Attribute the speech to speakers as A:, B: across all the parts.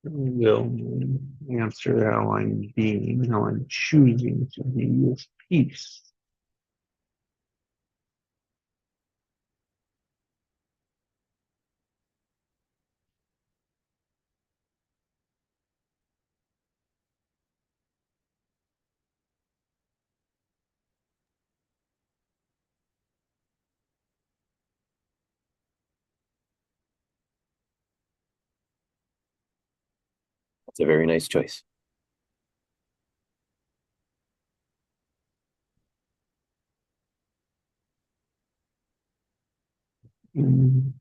A: will answer how I'm being, how I'm choosing to be is peace.
B: It's a very nice choice.
A: Mm,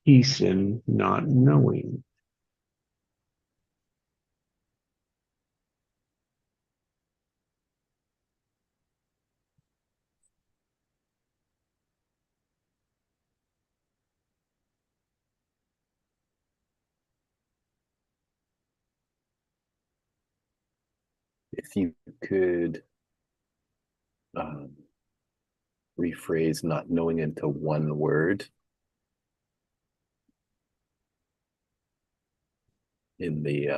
A: Peace in not knowing.
B: If you could um, rephrase not knowing into one word in the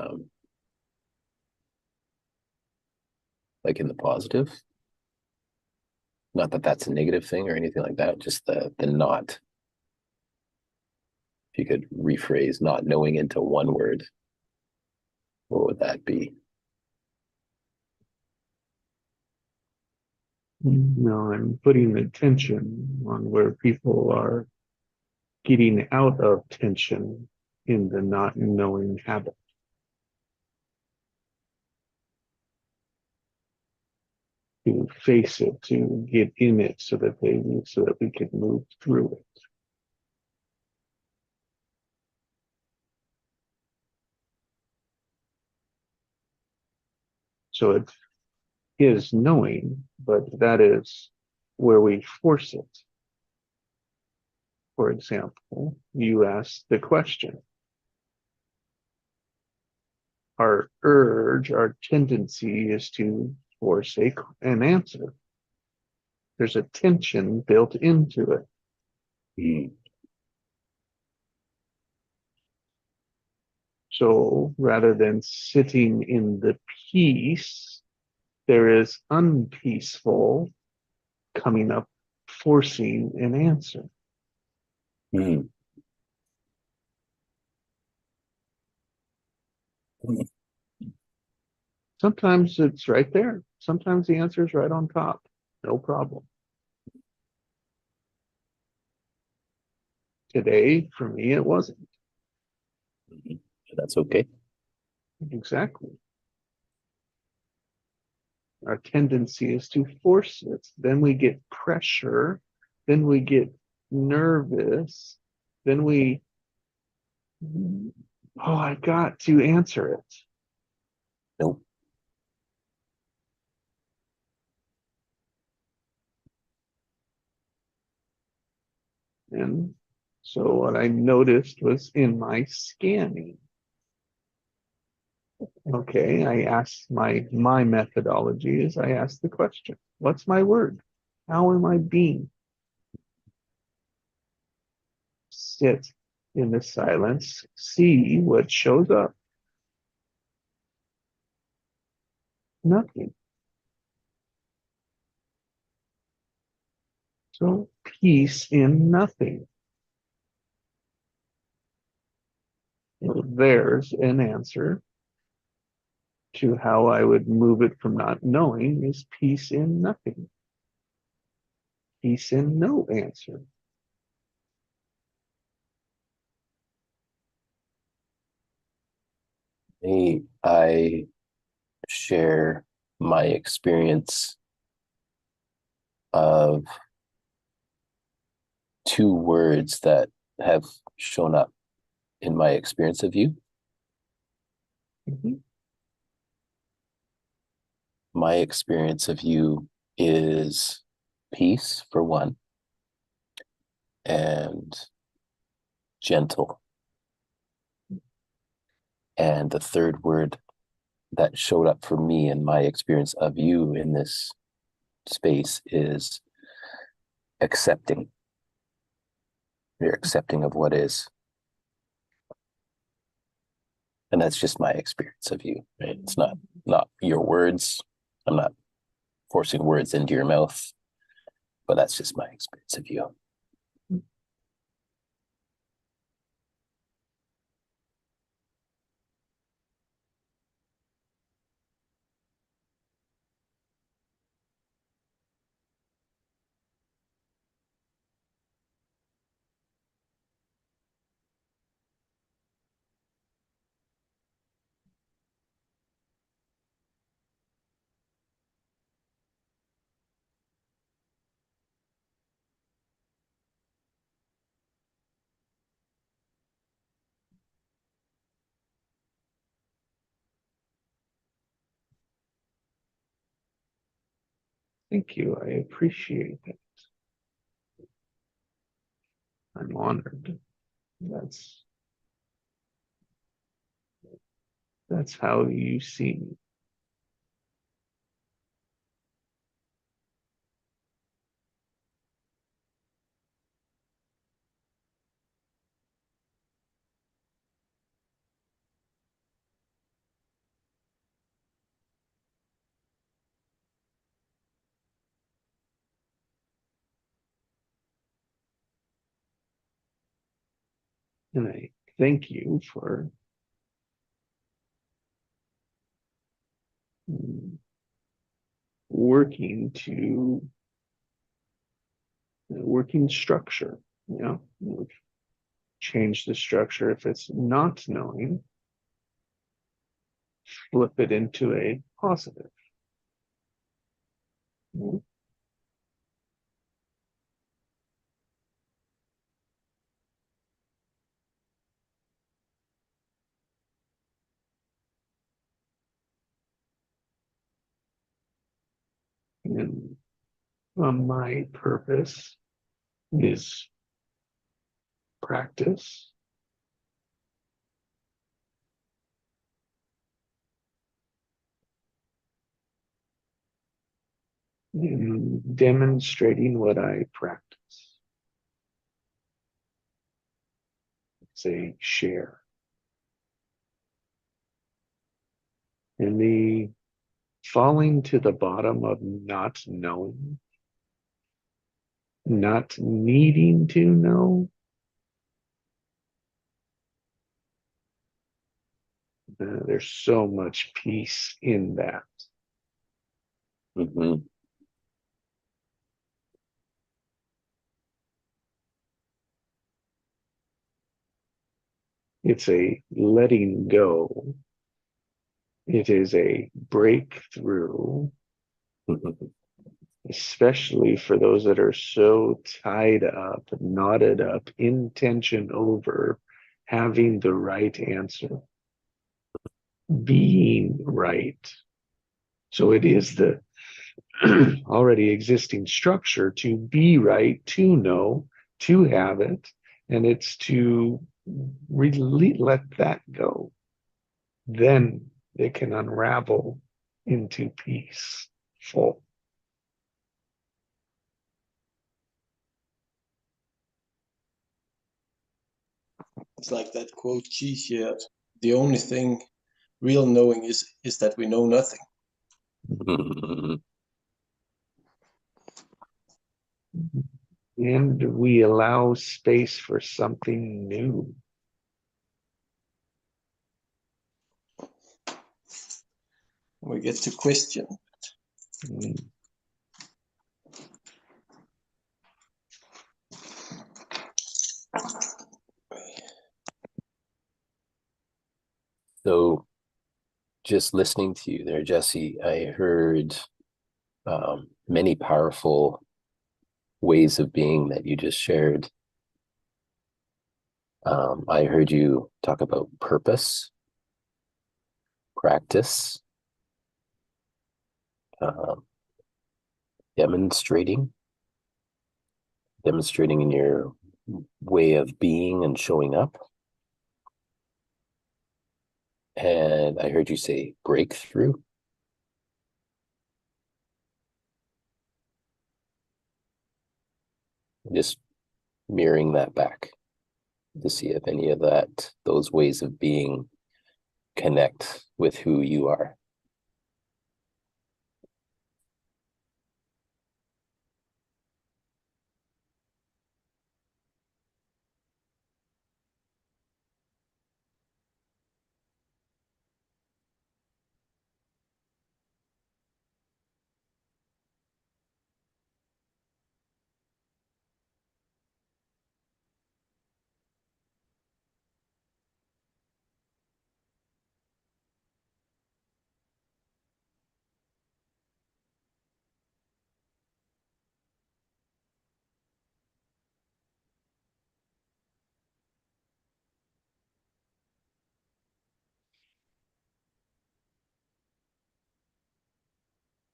B: like in the positive, not that that's a negative thing or anything like that, just the not. If you could rephrase not knowing into one word, what would that be?
A: I'm putting attention on where people are getting out of tension in the not knowing habit, to face it, to get in it so that we can move through it. So it is knowing, but that is where we force it. For example, you ask the question. Our urge, our tendency is to force an answer. There's a tension built into it.
B: Mm.
A: So rather than sitting in the peace, there is unpeaceful coming up, forcing an answer.
B: Mm.
A: Sometimes it's right there. Sometimes the answer is right on top. No problem. Today, for me, it wasn't.
B: Mm. That's okay.
A: Exactly. Our tendency is to force it. Then we get pressure. Then we get nervous. Then oh, I got to answer it.
B: Nope.
A: And so what I noticed was in my scanning. Okay, I asked my methodology is I ask the question, what's my word? How am I being? Sit in the silence, see what shows up. Nothing. So peace in nothing. There's an answer to how I would move it from not knowing is peace in nothing. Peace in no answer.
B: I share my experience of two words that have shown up in my experience of you.
A: Mhm.
B: My experience of you is peace, for one, and gentle. And the third word that showed up for me in my experience of you in this space is accepting. You're accepting of what is. And that's just my experience of you, right? It's not your words. I'm not forcing words into your mouth, but that's just my experience of you.
A: Thank you. I appreciate it. I'm honored. That's that's how you see me. And I thank you for mm, working to working structure, you know, change the structure. If it's not knowing, flip it into a positive. And my purpose is practice. In demonstrating what I practice. Say share. And the falling to the bottom of not knowing, not needing to know, there's so much peace in that.
B: Mm-hmm.
A: It's a letting go. It is a breakthrough, especially for those that are so tied up, knotted up, in tension over having the right answer, being right. So it is the already existing structure to be right, to know, to have it, and it's to really let that go. Then it can unravel into peace, full.
C: It's like that quote she shared. The only thing real knowing is that we know nothing.
A: And we allow space for something new.
C: We get to question.
A: Mm.
B: So just listening to you there, Jesse, I heard many powerful ways of being that you just shared. I heard you talk about purpose, practice, um, demonstrating in your way of being and showing up. And I heard you say breakthrough. Just mirroring that back to see if any of those ways of being connect with who you are.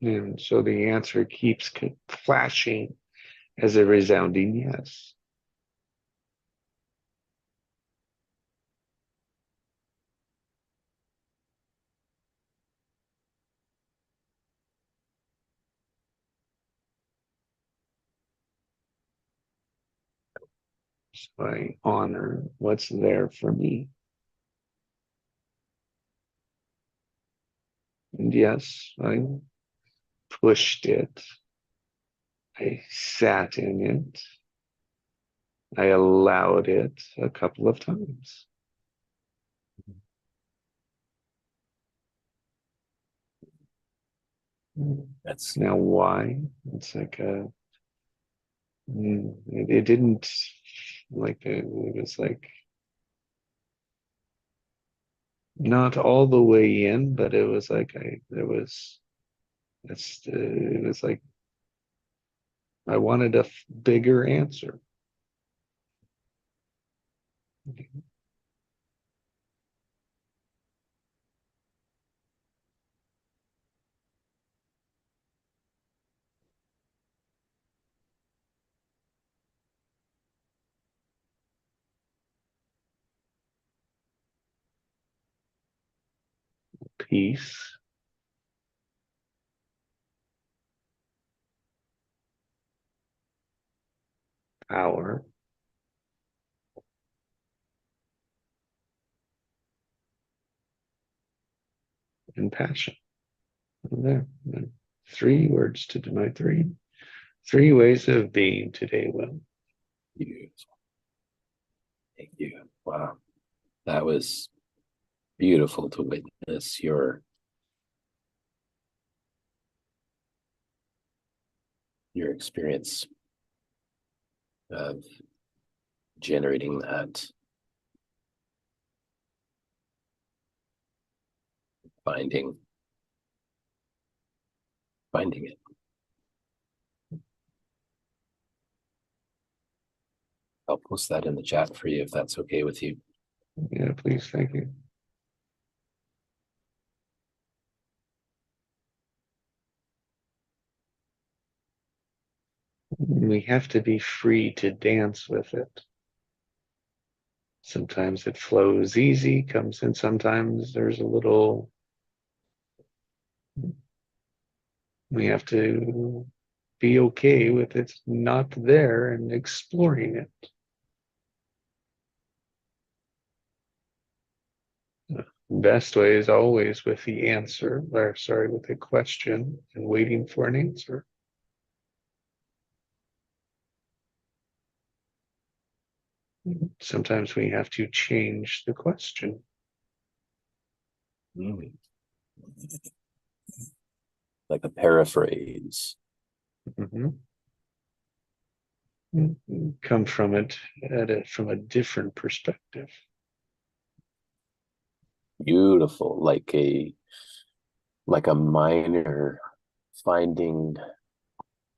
A: And so the answer keeps flashing as a resounding yes. So I honor what's there for me. And yes, I pushed it. I sat in it. I allowed it a couple of times.
B: That's
A: Now, why? It's like it didn't like it was like not all the way in, but it was like it was like I wanted a bigger answer. Peace, power, and passion. There, three words to my three ways of being today, Will.
B: beautiful. Thank you. Wow. That was beautiful to witness your experience of generating that, finding it. I'll post that in the chat for you if that's okay with you.
A: Yeah, please, thank you. We have to be free to dance with it. Sometimes it flows easy, comes in, sometimes there's a little, we have to be okay with it's not there and exploring it. The best way is always with the answer, or sorry, with the question and waiting for an answer. Sometimes we have to change the question.
B: Mm. Like a paraphrase.
A: Mm-hmm. Come from it from a different perspective.
B: Beautiful, like a miner finding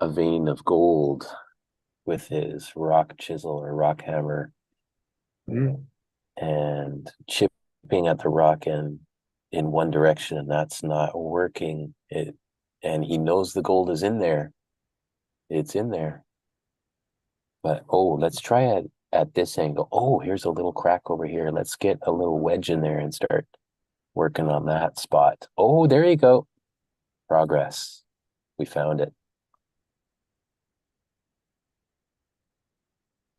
B: a vein of gold with his rock chisel or rock hammer
A: Mm.
B: and chipping at the rock in one direction, and that's not working. And he knows the gold is in there. It's in there. But oh, let's try it at this angle. Oh, here's a little crack over here. Let's get a little wedge in there and start working on that spot. Oh, there you go. Progress. We found it.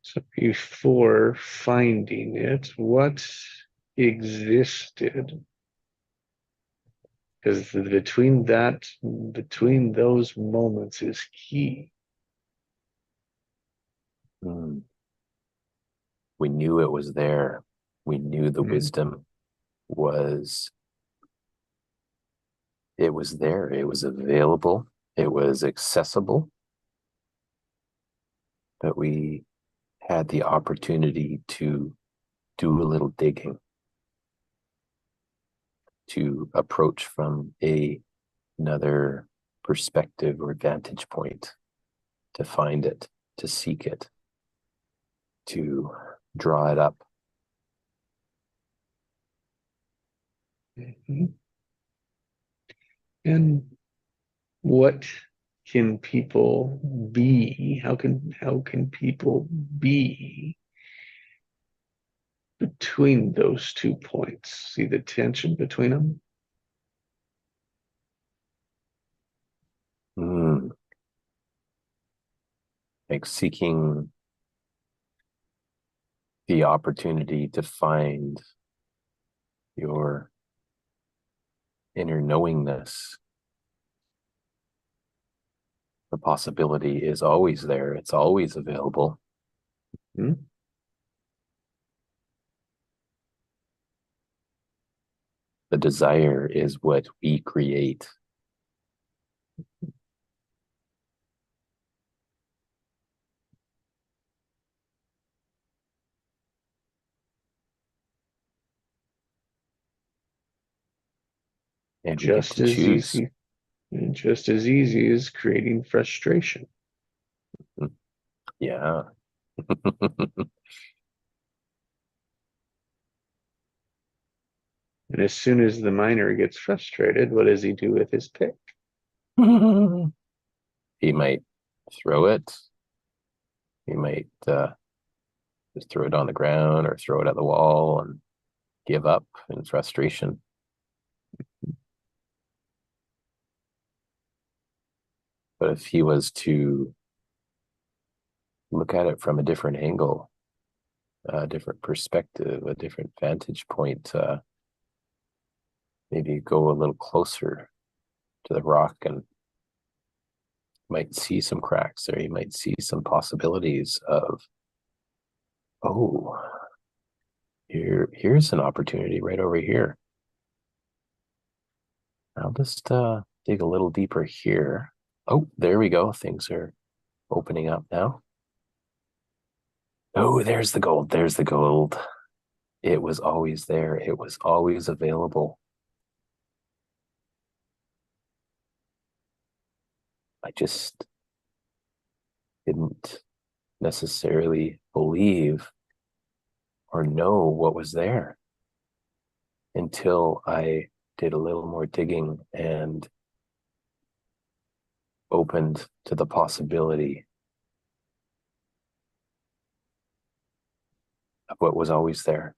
A: So before finding it, what existed Because between those moments is key.
B: Hmm. We knew it was there. We knew the wisdom was, it was there. It was available. It was accessible. But we had the opportunity to do a little digging, to approach from another perspective or vantage point, to find it, to seek it, to draw it up.
A: Mhm. And what can people be? How can people be between those 2 points? See the tension between them?
B: Mm. Like seeking the opportunity to find your inner knowingness. The possibility is always there. It's always available.
A: Hmm?
B: The desire is what we create. And we get
A: Just
B: to
A: as
B: choose.
A: easy, and just as easy as creating frustration.
B: Yeah.
A: And as soon as the miner gets frustrated, what does he do with his pick?
B: He might throw it. He might just throw it on the ground or throw it at the wall and give up in frustration. But if he was to look at it from a different angle, a different perspective, a different vantage point, maybe go a little closer to the rock and might see some cracks there. You might see some possibilities of, oh, here's an opportunity right over here. I'll just dig a little deeper here. Oh, there we go. Things are opening up now. Oh, there's the gold. There's the gold. It was always there. It was always available. I just didn't necessarily believe or know what was there until I did a little more digging and opened to the possibility of what was always there.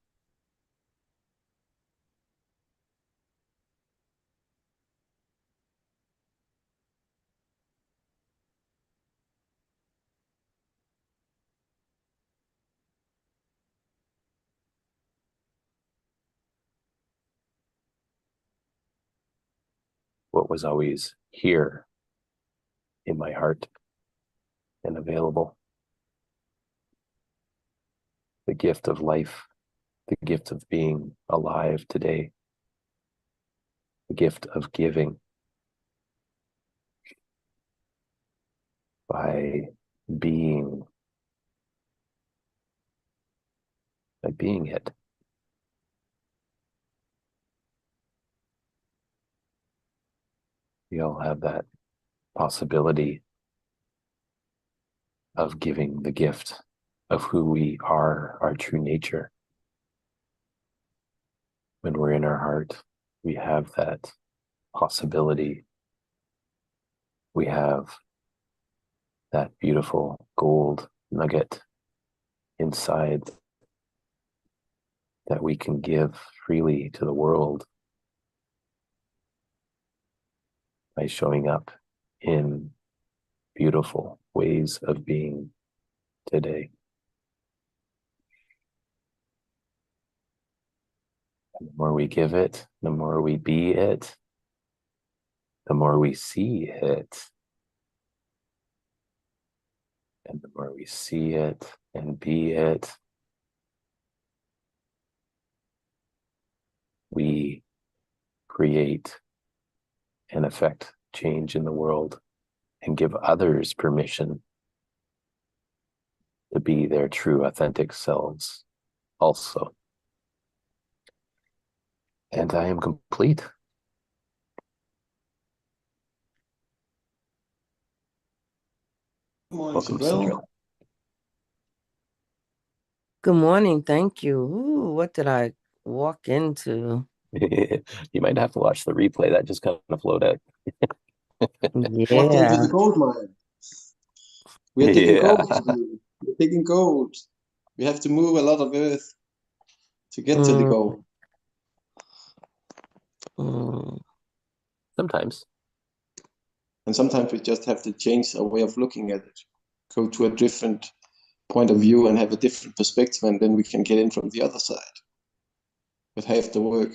B: What was always here in my heart and available. The gift of life, the gift of being alive today, the gift of giving by being, by being it. We all have that possibility of giving the gift of who we are, our true nature. When we're in our heart, we have that possibility. We have that beautiful gold nugget inside that we can give freely to the world by showing up in beautiful ways of being today. And the more we give it, the more we be it, the more we see it, and the more we see it and be it, we create and affect change in the world and give others permission to be their true, authentic selves also. And I am complete.
C: Good morning,
B: Welcome,
C: Sindrell.
D: Good morning. Thank you. Ooh, what did I walk into?
B: You might have to watch the replay. That just kind of flowed out.
C: Walked into
D: Yeah.
C: the gold mine. We are digging gold. We're digging gold. We have to move a lot of earth to get to the
D: Mm,
C: gold.
D: mm,
B: Sometimes.
C: And sometimes we just have to change our way of looking at it, go to a different point of view and have a different perspective, and then we can get in from the other side with half the work.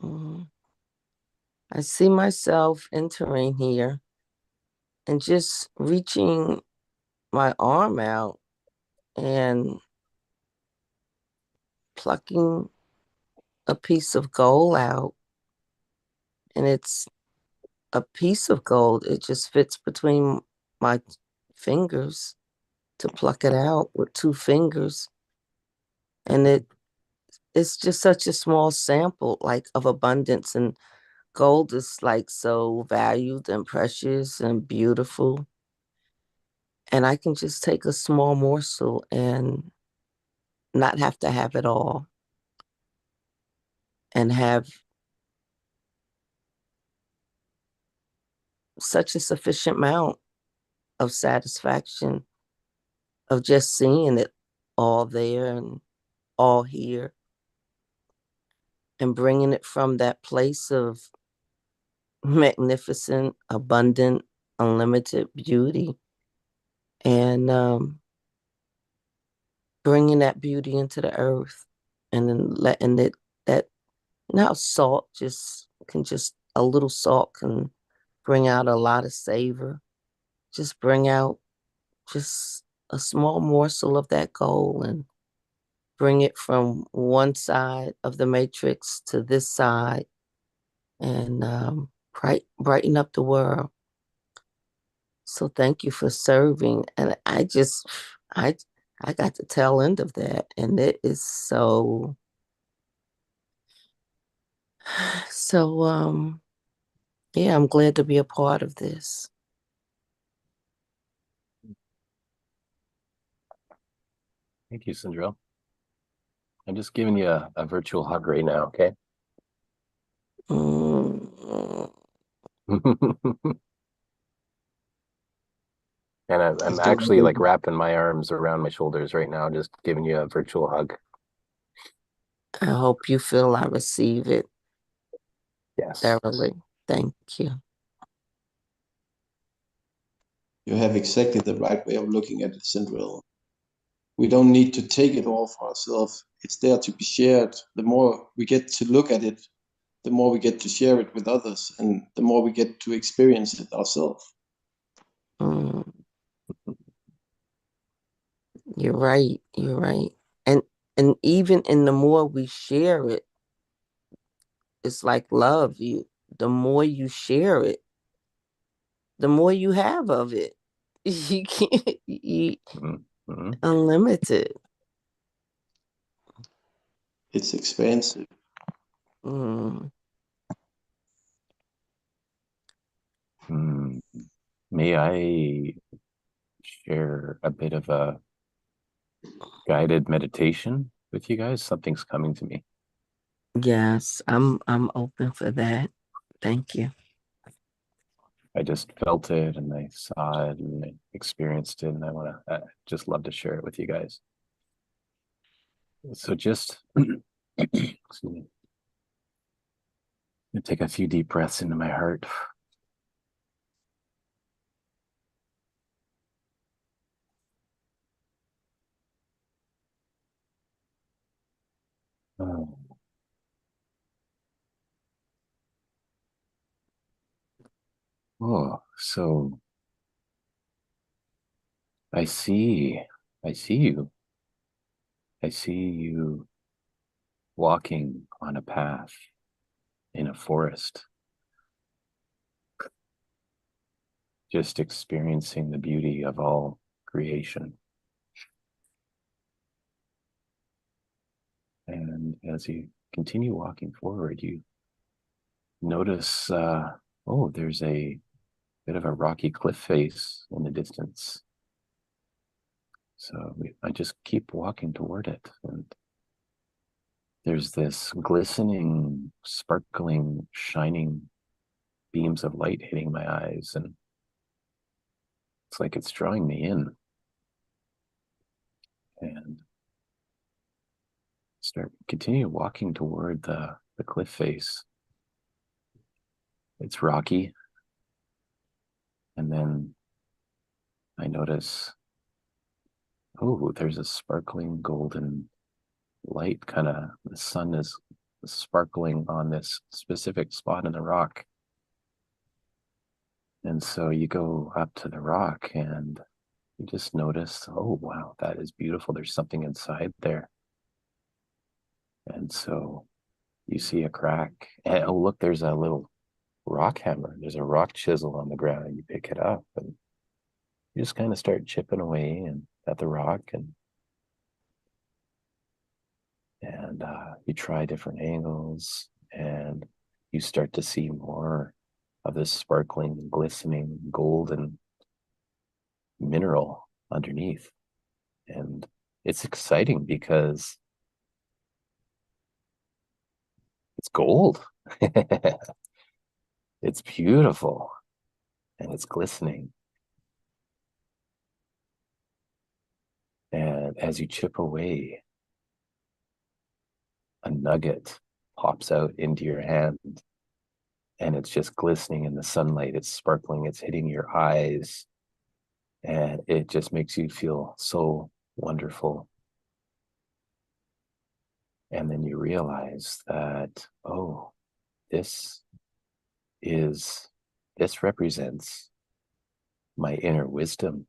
D: mm. I see myself entering here and just reaching my arm out and plucking a piece of gold out. And it's a piece of gold. It just fits between my fingers to pluck it out with 2 fingers. And it's just such a small sample, like, of abundance, and gold is like so valued and precious and beautiful. And I can just take a small morsel and not have to have it all, and have such a sufficient amount of satisfaction of just seeing it all there and all here, and bringing it from that place of magnificent, abundant, unlimited beauty, and bringing that beauty into the earth, and then letting it, that, now salt just can, just a little salt can bring out a lot of savor. Just bring out just a small morsel of that gold and bring it from one side of the matrix to this side, and brighten up the world. So thank you for serving. And I I got the tail end of that, and it is so yeah, I'm glad to be a part of this.
B: Thank you, Sindrell. I'm just giving you a virtual hug right now, okay?
D: Mm,
B: And I'm actually like wrapping my arms around my shoulders right now, just giving you a virtual hug.
D: I hope you feel I receive it
B: Yes.
D: thoroughly. Thank you.
C: You have exactly the right way of looking at it, Sindrell. We don't need to take it all for ourselves. It's there to be shared. The more we get to look at it, the more we get to share it with others, and the more we get to experience it ourselves.
D: Mm, you're right. You're right. And even in the more we share it, it's like love. The more you share it, the more you have of it. You can't,
B: Mm-hmm.
D: unlimited.
C: It's expansive.
D: Mm.
B: May I share a bit of a guided meditation with you guys? Something's coming to me.
D: Yes, I'm open for that. Thank you.
B: I just felt it and I saw it and I experienced it, and I just love to share it with you guys. So just excuse me. Take a few deep breaths into my heart. Oh, so I see. I see you. I see you walking on a path in a forest, just experiencing the beauty of all creation. And as you continue walking forward, you notice, oh, there's a bit of a rocky cliff face in the distance. So I just keep walking toward it. And there's this glistening, sparkling, shining beams of light hitting my eyes. And it's like it's drawing me in. And continue walking toward the cliff face. It's rocky. And then I notice, oh, there's a sparkling golden light, kind of the sun is sparkling on this specific spot in the rock. And so you go up to the rock and you just notice, oh, wow, that is beautiful. There's something inside there. And so you see a crack. And, oh, look, there's a little rock hammer. There's a rock chisel on the ground, and you pick it up and you just kind of start chipping away and at the rock, and you try different angles, and you start to see more of this sparkling, glistening, golden mineral underneath. And it's exciting because it's gold. It's beautiful and it's glistening. And as you chip away, a nugget pops out into your hand, and it's just glistening in the sunlight. It's sparkling, it's hitting your eyes, and it just makes you feel so wonderful. And then you realize that, oh, this represents my inner wisdom.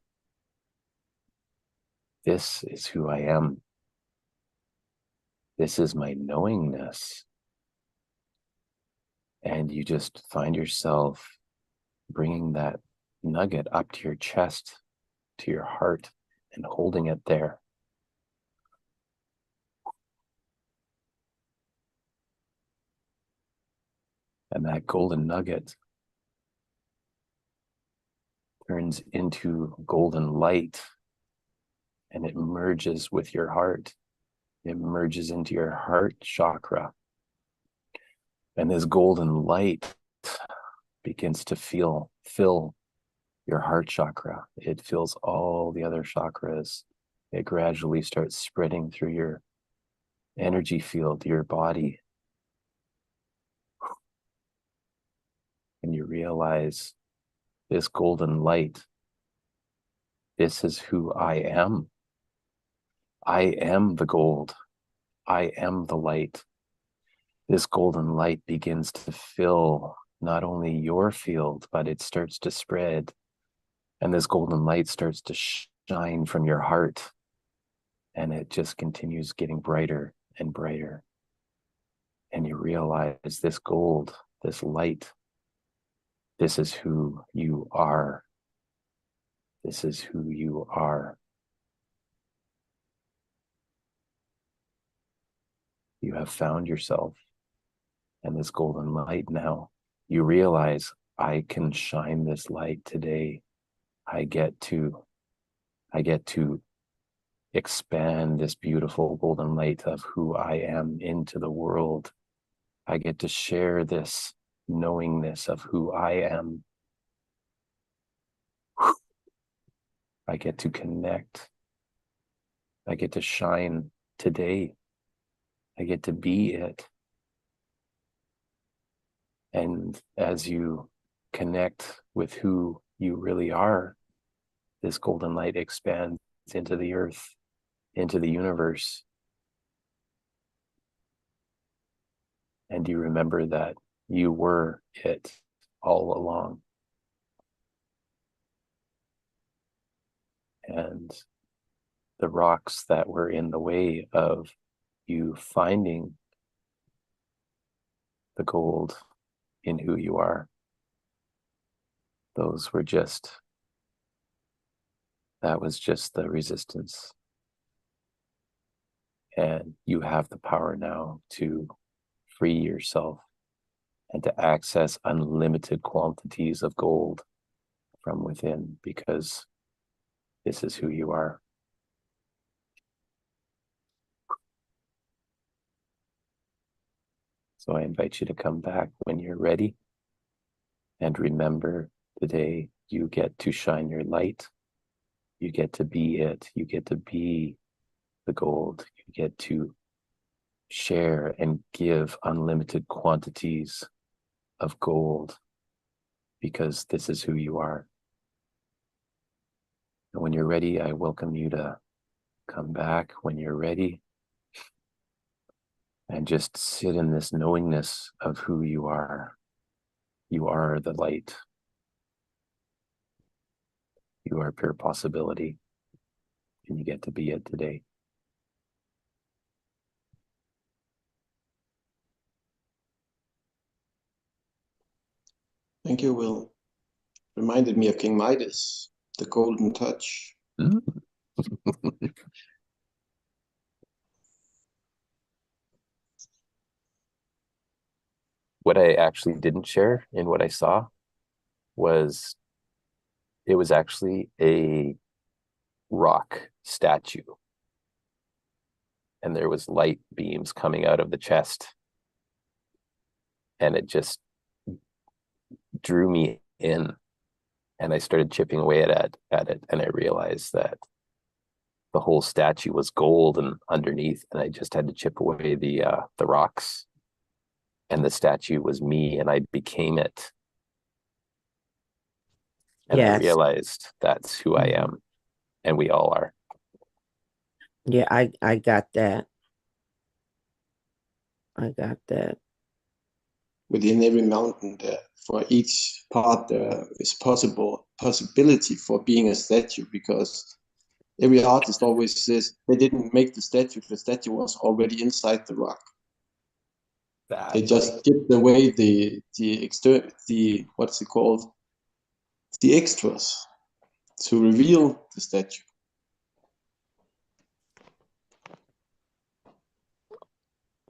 B: This is who I am. This is my knowingness. And you just find yourself bringing that nugget up to your chest, to your heart, and holding it there. And that golden nugget turns into golden light, and it merges with your heart. It merges into your heart chakra. And this golden light begins to fill your heart chakra. It fills all the other chakras. It gradually starts spreading through your energy field, your body. And you realize this golden light, this is who I am. I am the gold. I am the light. This golden light begins to fill not only your field, but it starts to spread. And this golden light starts to shine from your heart. And it just continues getting brighter and brighter. And you realize this gold, this light, this is who you are. This is who you are. You have found yourself and this golden light now. You realize, I can shine this light today. I get to expand this beautiful golden light of who I am into the world. I get to share this knowingness of who I am. I get to connect. I get to shine today. I get to be it. And as you connect with who you really are, this golden light expands into the earth, into the universe. And you remember that you were it all along. and the rocks that were in the way of you finding the gold in who you are, that was just the resistance. And you have the power now to free yourself and to access unlimited quantities of gold from within, because this is who you are. So I invite you to come back when you're ready. And remember, today you get to shine your light. You get to be it. You get to be the gold. You get to share and give unlimited quantities of gold, because this is who you are. And when you're ready, I welcome you to come back when you're ready and just sit in this knowingness of who you are. You are the light. You are pure possibility, and you get to be it today.
C: Thank you, Will. Reminded me of King Midas, the golden touch.
B: What I actually didn't share in what I saw was it was actually a rock statue, and there was light beams coming out of the chest, and it just drew me in, and I started chipping away at it, and I realized that the whole statue was gold and underneath, and I just had to chip away the rocks, and the statue was me, and I became it. And I
D: Yes.
B: realized that's who I am, and we all are.
D: Yeah, I got that. I got that.
C: Within every mountain, there, for each part, there is possibility for being a statue, because every artist always says they didn't make the statue was already inside the rock. They just give away the what's it called, the extras, to reveal the statue.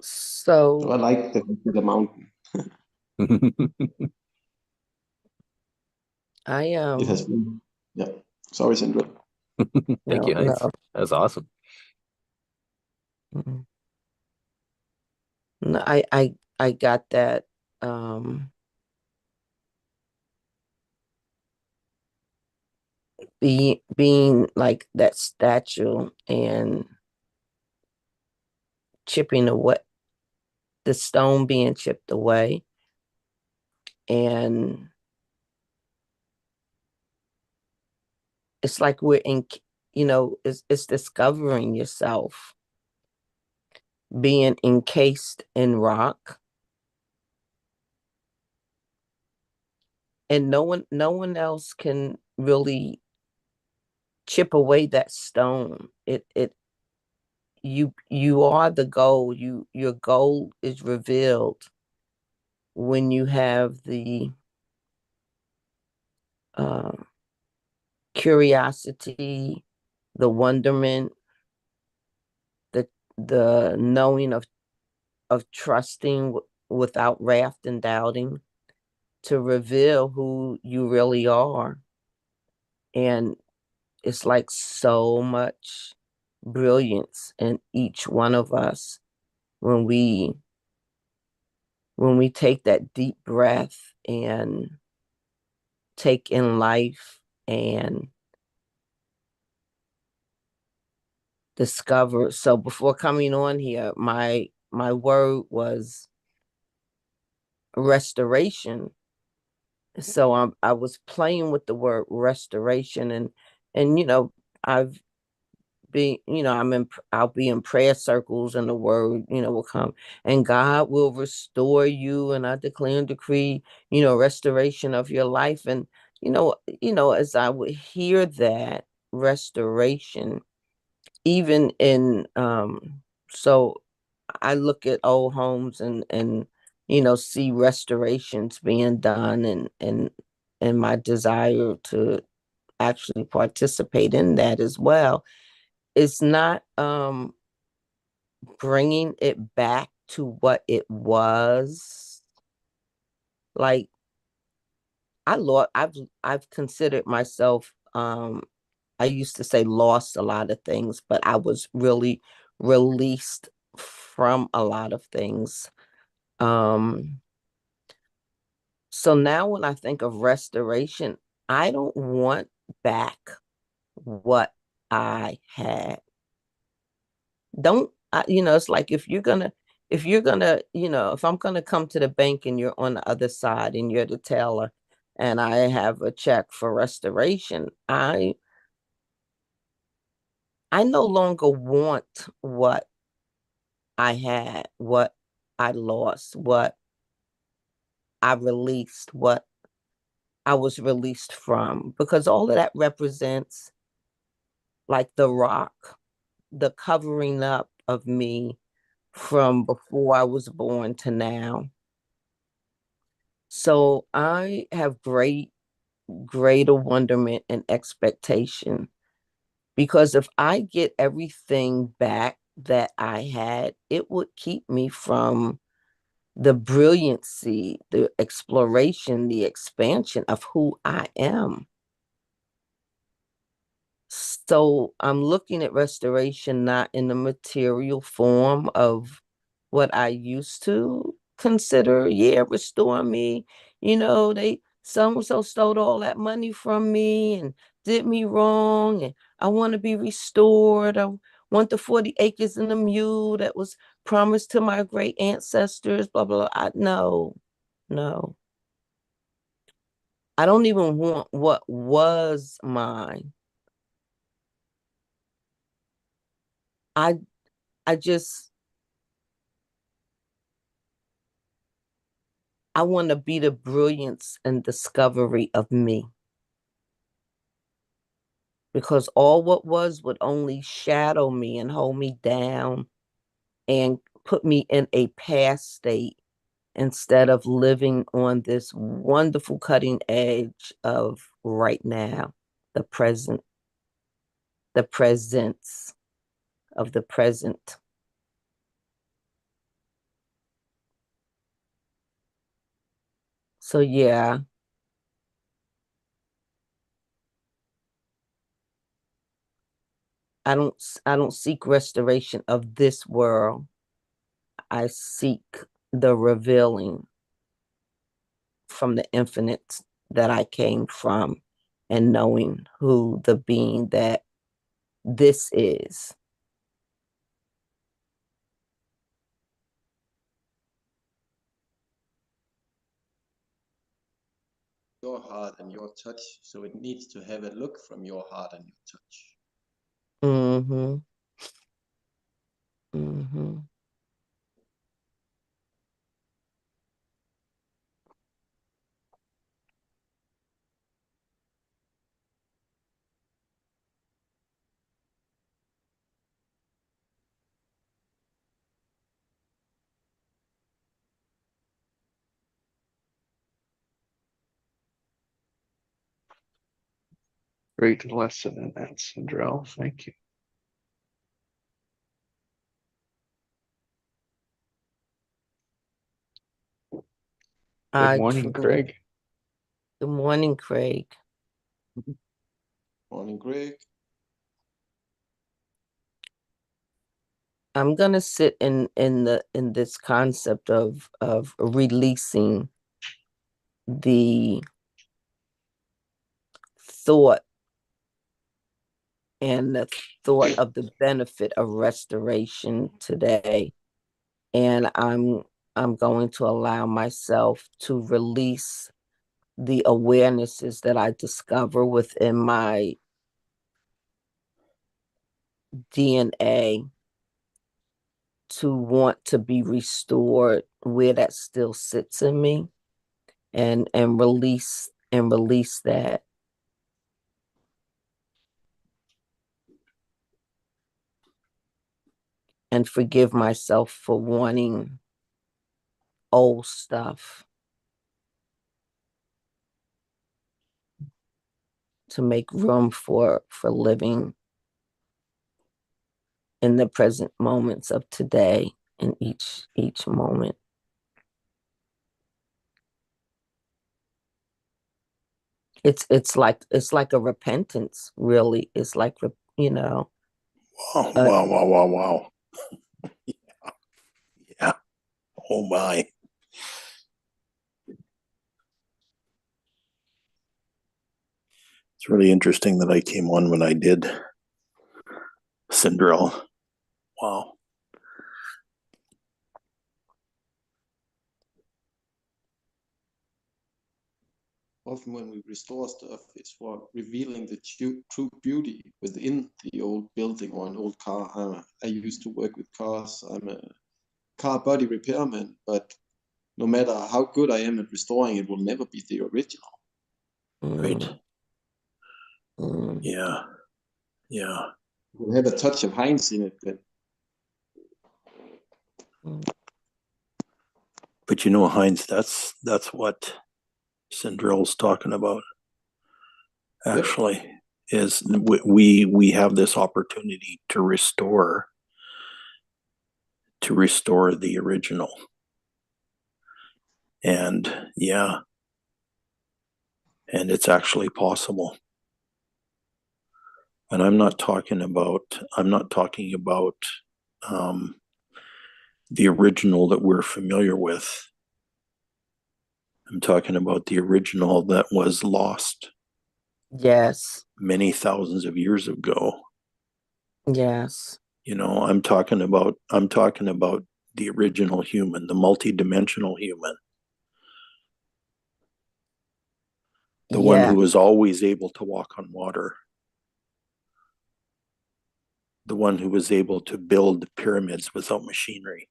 C: So I like the mountain. It has been, yeah. Sorry, Sindre.
B: Thank you, Heinz.
D: No.
B: That's awesome.
D: No, I got that. Being like that statue and chipping away, the stone being chipped away, and it's like we're in, it's discovering yourself, being encased in rock, and no one else can really chip away that stone. You are the gold. Your gold is revealed when you have the curiosity, the wonderment, the knowing of trusting without wrath and doubting, to reveal who you really are. And it's like so much brilliance in each one of us when we take that deep breath and take in life and discover. So before coming on here, my word was restoration. So I was playing with the word restoration, and I've been, I'll be in prayer circles, and the word, will come, and God will restore you, and I declare and decree, restoration of your life. And as I would hear that, restoration, even in so I look at old homes and see restorations being done, and my desire to actually participate in that as well. It's not bringing it back to what it was. Like I've considered myself, I used to say lost a lot of things, but I was really released from a lot of things. So now when I think of restoration, I don't want back what I had. It's like if I'm gonna come to the bank and you're on the other side and you're the teller and I have a check for restoration, I no longer want what I had, what I lost, what I released, what I was released from, because all of that represents like the rock, the covering up of me from before I was born to now. So I have greater wonderment and expectation, because if I get everything back that I had, it would keep me from the brilliancy, the exploration, the expansion of who I am. So I'm looking at restoration not in the material form of what I used to consider, yeah, restore me. They so and so stole all that money from me and did me wrong, and I want to be restored. I want the 40 acres and the mule that was promised to my great ancestors, blah, blah, blah. No, no. I don't even want what was mine. I I just I want to be the brilliance and discovery of me, because all what was would only shadow me and hold me down and put me in a past state instead of living on this wonderful cutting edge of right now, the present, the presence of the present. So yeah, I don't seek restoration of this world. I seek the revealing from the infinite that I came from, and knowing who the being that this is.
C: Your heart and your touch, so it needs to have a look from your heart and your touch.
D: Mm-hmm. Mm-hmm.
A: Great lesson in that, Sindrell. Thank you. Good morning, Craig.
D: Good morning, Craig.
C: Morning, Greg.
D: I'm gonna sit in this concept of releasing the thought and the thought of the benefit of restoration today. And I'm going to allow myself to release the awarenesses that I discover within my DNA to want to be restored where that still sits in me, and release that. and forgive myself for wanting old stuff to make room for living in the present moments of today in each moment. It's like a repentance, really. It's like, you know,
E: Wow, wow, wow, wow, wow. Yeah. Oh my. It's really interesting that I came on when I did. Sindrel. Wow.
C: Often when we restore stuff, it's for revealing the true beauty within the old building or an old car. I used to work with cars. I'm a car body repairman, but no matter how good I am at restoring, it will never be the original.
E: Right.
D: mm.
E: Yeah. Yeah.
C: We'll have a touch of Heinz in it,
E: But you know, Heinz, that's what Sindrel's talking about. Actually, is we have this opportunity to restore the original. And yeah, and it's actually possible. And I'm not talking about the original that we're familiar with. I'm talking about the original that was lost
D: Yes.
E: many thousands of years ago.
D: Yes.
E: You know, I'm talking about the original human, the multidimensional human. The one who was always able to walk on water. The one who was able to build pyramids without machinery.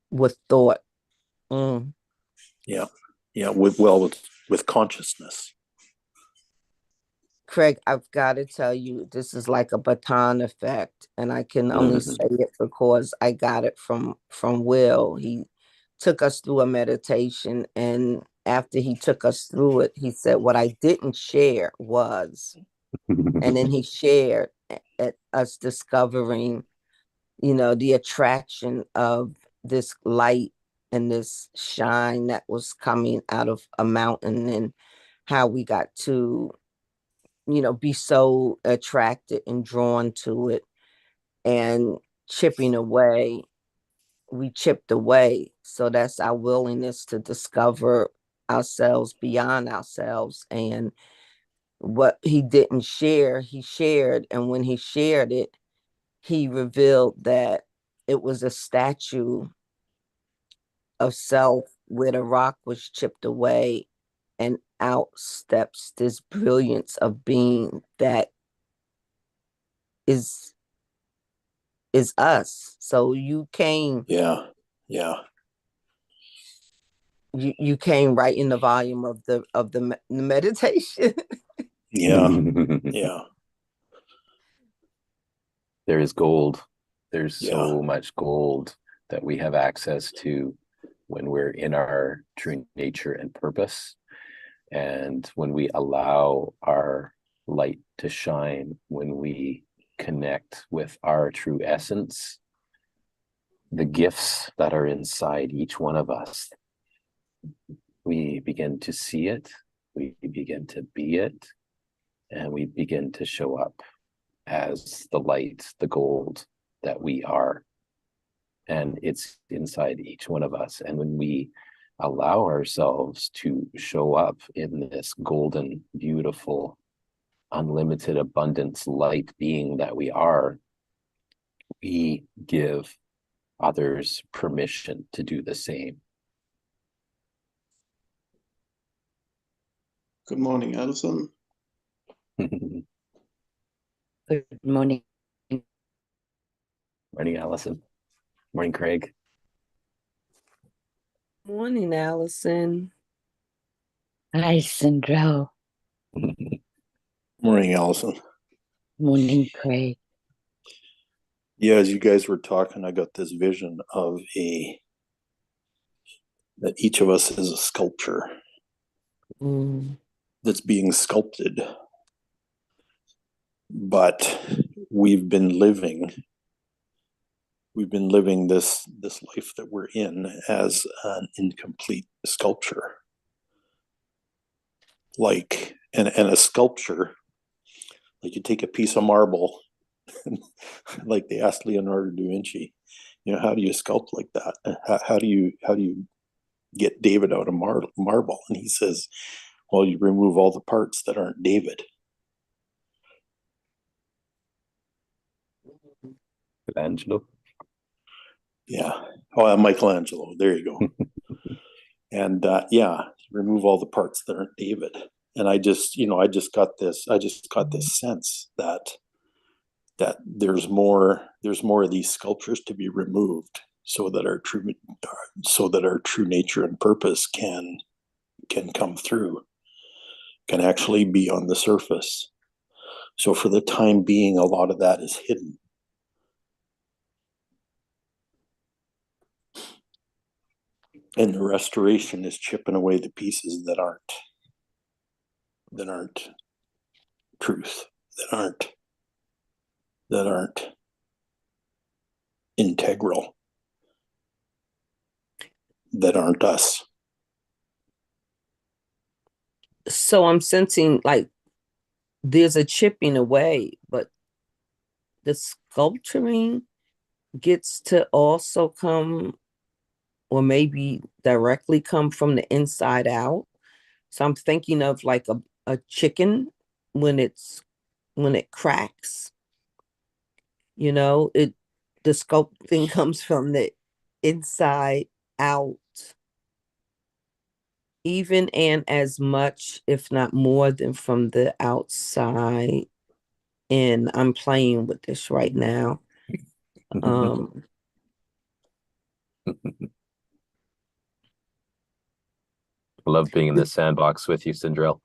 D: With thought.
E: Yeah. Yeah, with consciousness.
D: Craig, I've got to tell you, this is like a baton effect, and I can only say it because I got it from Will. He took us through a meditation, and after he took us through it, he said, what I didn't share was, and then he shared at us discovering, you know, the attraction of this light and this shine that was coming out of a mountain, and how we got to, you know, be so attracted and drawn to it, and chipping away, we chipped away. So that's our willingness to discover ourselves beyond ourselves. And what he didn't share, he shared. And when he shared it, he revealed that it was a statue of self where the rock was chipped away, and out steps this brilliance of being that is us. So you came,
E: Yeah.
D: you came right in the volume of the meditation.
E: Yeah. Yeah.
B: There is gold. There's
E: Yeah.
B: so much gold that we have access to when we're in our true nature and purpose. And when we allow our light to shine, when we connect with our true essence, the gifts that are inside each one of us, we begin to see it, we begin to be it, and we begin to show up as the light, the gold that we are. And it's inside each one of us. And when we allow ourselves to show up in this golden, beautiful, unlimited abundance light being that we are, we give others permission to do the same.
C: Good morning, Alison.
F: Good morning.
B: Morning, Allison. Morning, Craig.
D: Morning, Allison.
F: Hi, Sindrel.
E: Morning, Allison.
F: Morning, Craig.
E: Yeah, as you guys were talking, I got this vision of that each of us is a sculpture
D: Mm.
E: that's being sculpted. But we've been living this life that we're in as an incomplete sculpture. Like and a sculpture, like you take a piece of marble, like they asked Leonardo da Vinci, how do you sculpt like that? How do you get David out of marble? And he says, well, you remove all the parts that aren't David.
B: Angelo.
E: Yeah. Oh, Michelangelo. There you go. And yeah, remove all the parts that aren't David. And I just got this sense that there's more of these sculptures to be removed so that our true nature and purpose can come through, can actually be on the surface. So for the time being, a lot of that is hidden. And the restoration is chipping away the pieces that aren't truth, that aren't integral, that aren't us.
D: So I'm sensing like there's a chipping away, but the sculpturing gets to also come, or maybe directly come, from the inside out. So I'm thinking of like a chicken when it cracks, the sculpting comes from the inside out, even and as much, if not more, than from the outside. And I'm playing with this right now.
B: Love being in the sandbox with you, Sindrell.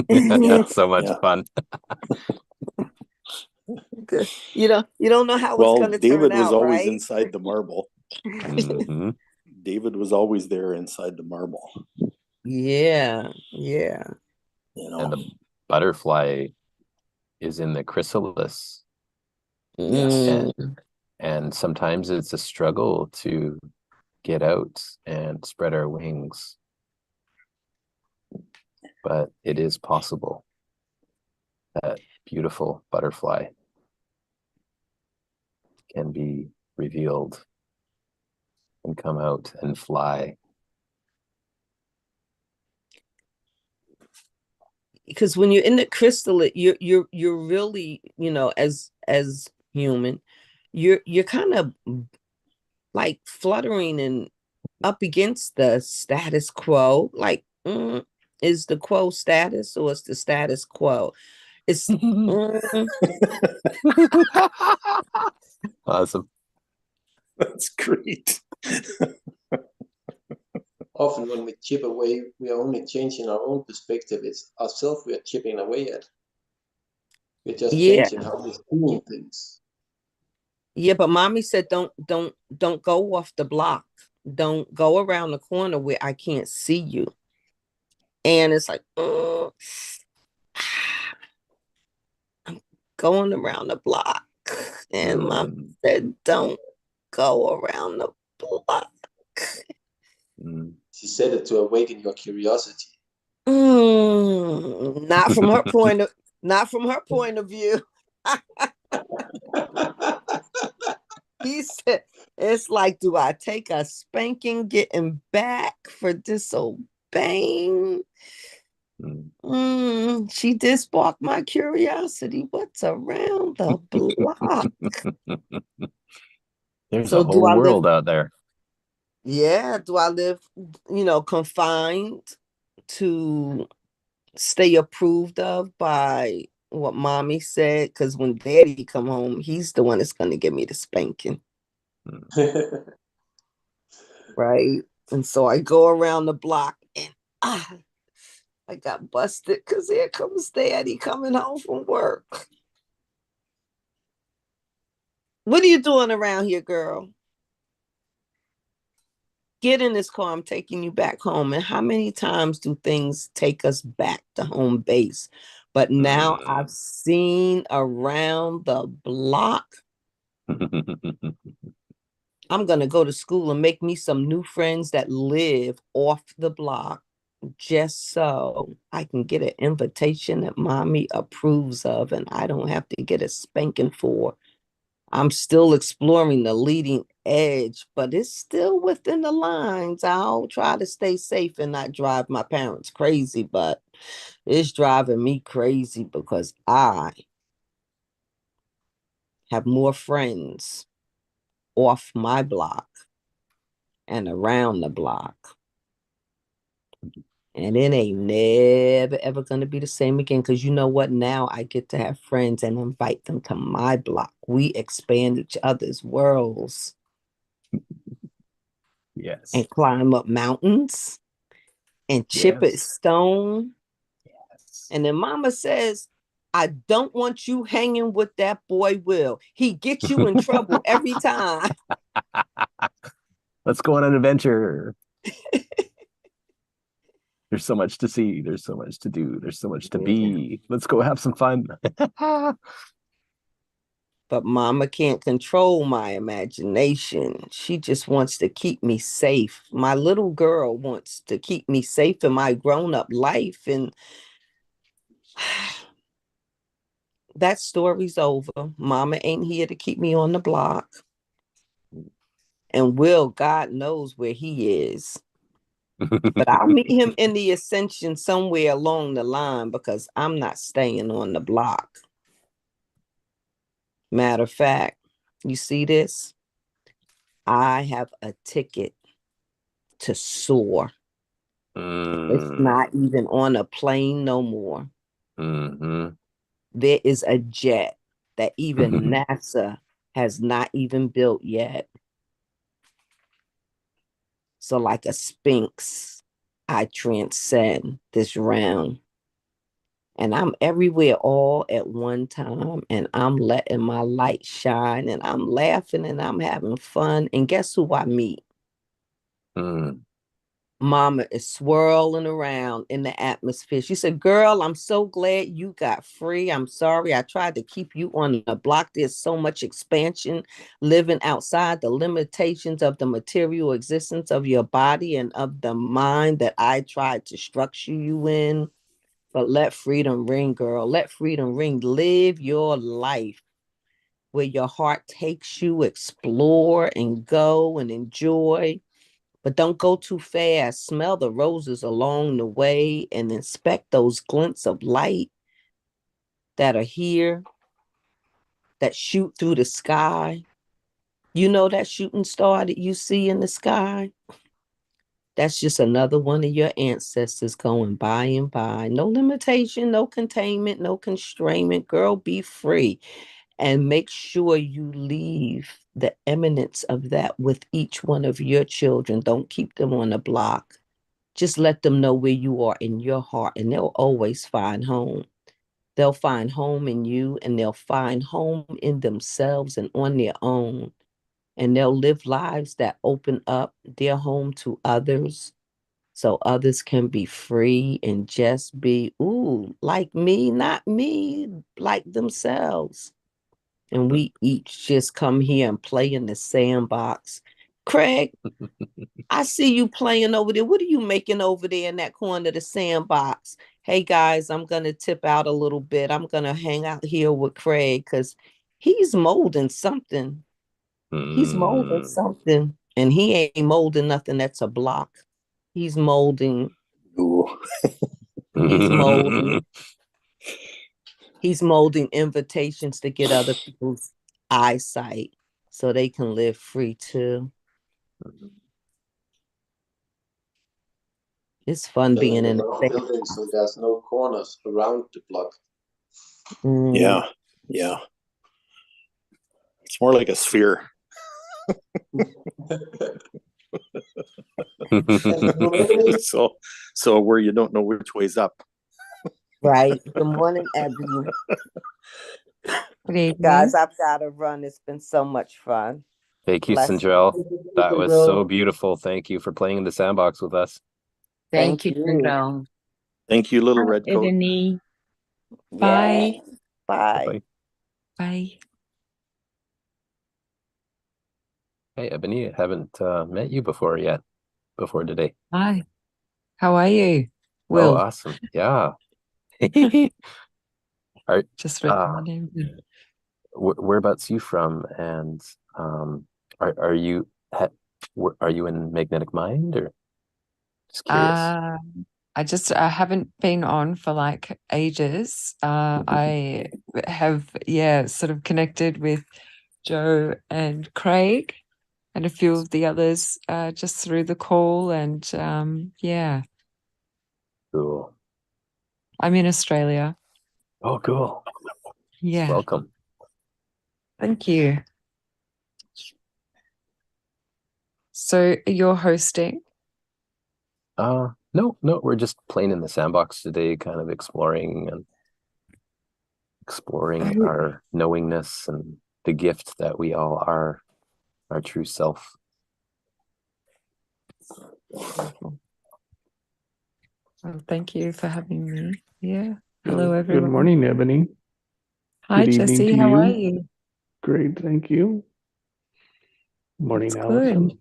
D: Yeah.
B: So much fun.
D: Good. You don't know how it's
E: Well,
D: gonna
E: David
D: turn
E: was
D: out,
E: always
D: right?
E: inside the marble.
B: Mm-hmm.
E: David was always there inside the marble.
D: Yeah.
B: And the butterfly is in the chrysalis.
E: Yes.
B: And sometimes it's a struggle to get out and spread our wings. But it is possible. That beautiful butterfly can be revealed and come out and fly.
D: Because when you're in the chrysalis, you're really, as human, you're kind of like fluttering and up against the status quo. Like, is the quo status, or is the status quo? It's
B: Awesome.
C: That's great. Often when we chip away, we are only changing our own perspective. It's ourselves we are chipping away at. We're just changing how we're seeing things.
D: Yeah, but mommy said don't go off the block. Don't go around the corner where I can't see you. And it's like, I'm going around the block. And mom said, don't go around the block.
C: She said it to awaken your curiosity.
D: Not from her point of view. He said, it's like, do I take a spanking getting back for disobeying? She did spark my curiosity. What's around the block?
B: There's a whole world out there.
D: Yeah. Do I live, confined to stay approved of by what mommy said? Because when daddy come home, he's the one that's going to give me the spanking. Right. And so I go around the block and I got busted because here comes daddy coming home from work. What are you doing around here, girl? Get in this car. I'm taking you back home. And how many times do things take us back to home base? But now I've seen around the block. I'm going to go to school and make me some new friends that live off the block just so I can get an invitation that mommy approves of and I don't have to get a spanking for. I'm still exploring the leading edge, but it's still within the lines. I'll try to stay safe and not drive my parents crazy, but it's driving me crazy because I have more friends off my block and around the block. And it ain't never ever gonna be the same again. Cause you know what? Now I get to have friends and invite them to my block. We expand each other's worlds
B: Yes.
D: and climb up mountains and chip at
B: Yes.
D: stone.
B: Yes.
D: And then mama says, I don't want you hanging with that boy Will. He gets you in trouble every time.
B: Let's go on an adventure. There's so much to see. There's so much to do. There's so much to be. Let's go have some fun.
D: But mama can't control my imagination. She just wants to keep me safe. My little girl wants to keep me safe in my grown-up life. And that story's over. Mama ain't here to keep me on the block. And Will, God knows where he is. But I'll meet him in the ascension somewhere along the line because I'm not staying on the block. Matter of fact, you see this? I have a ticket to soar. It's not even on a plane no more. There is a jet that even NASA has not even built yet. So like a sphinx, I transcend this realm. And I'm everywhere all at one time. And I'm letting my light shine. And I'm laughing and I'm having fun. And guess who I meet? Mama is swirling around in the atmosphere. She said, girl, I'm so glad you got free. I'm sorry I tried to keep you on the block. There's so much expansion living outside the limitations of the material existence of your body and of the mind that I tried to structure you in. But let freedom ring, girl. Let freedom ring. Live your life where your heart takes you, explore and go and enjoy. But don't go too fast. Smell the roses along the way and inspect those glints of light that are here, that shoot through the sky. You know that shooting star that you see in the sky? That's just another one of your ancestors going by and by. No limitation, no containment, no constrainment. Girl, be free. And make sure you leave the eminence of that with each one of your children. Don't keep them on the block. Just let them know where you are in your heart, and they'll always find home. They'll find home in you, and they'll find home in themselves and on their own. And they'll live lives that open up their home to others so others can be free and just be, ooh, like me, not me, like themselves. And we each just come here and play in the sandbox. Craig, I see you playing over there. What are you making over there in that corner of the sandbox? Hey guys, I'm going to tip out a little bit. I'm going to hang out here with Craig because he's molding something. He's molding something. And he ain't molding nothing that's a block. He's molding. He's molding. He's molding invitations to get other people's eyesight so they can live free too. It's fun being in the
C: building, so there's no corners around the block.
E: Yeah. It's more like a sphere. So where you don't know which way's up.
D: Right. Good morning, Abby.
F: Good evening.
D: Guys, I've got to run. It's been so much fun.
B: Thank you,
D: Blessings.
B: Sindrell. That was so beautiful. Thank you for playing in the sandbox with us.
F: Thank you,
D: Thank you.
F: Sindrell.
E: Thank you, little red coat.
F: Ebony.
D: Yes. Bye.
B: Bye.
F: Bye.
B: Hey, Ebony, I haven't met you before today.
F: Hi. How are you?
B: Oh,
F: Will.
B: awesome. Yeah. Are,
F: Just read my name.
B: whereabouts you from? And are you are you in Magnetic Mind, or just curious?
F: I haven't been on for like ages. I have, sort of connected with Joe and Craig and a few of the others just through the call. And
B: Cool.
F: I'm in Australia.
B: Oh, cool.
F: Yeah.
B: Welcome.
F: Thank you. So you're hosting?
B: No, we're just playing in the sandbox today, kind of exploring our knowingness and the gift that we all are, our true self.
F: Well, thank you for having me. Yeah. Hello,
A: Good
F: everyone.
A: morning, Ebony.
F: Hi,
A: Good evening
F: Jesse.
A: to
F: How
A: you.
F: are you?
A: Great, thank you. Morning,
F: That's
A: Allison.
F: good.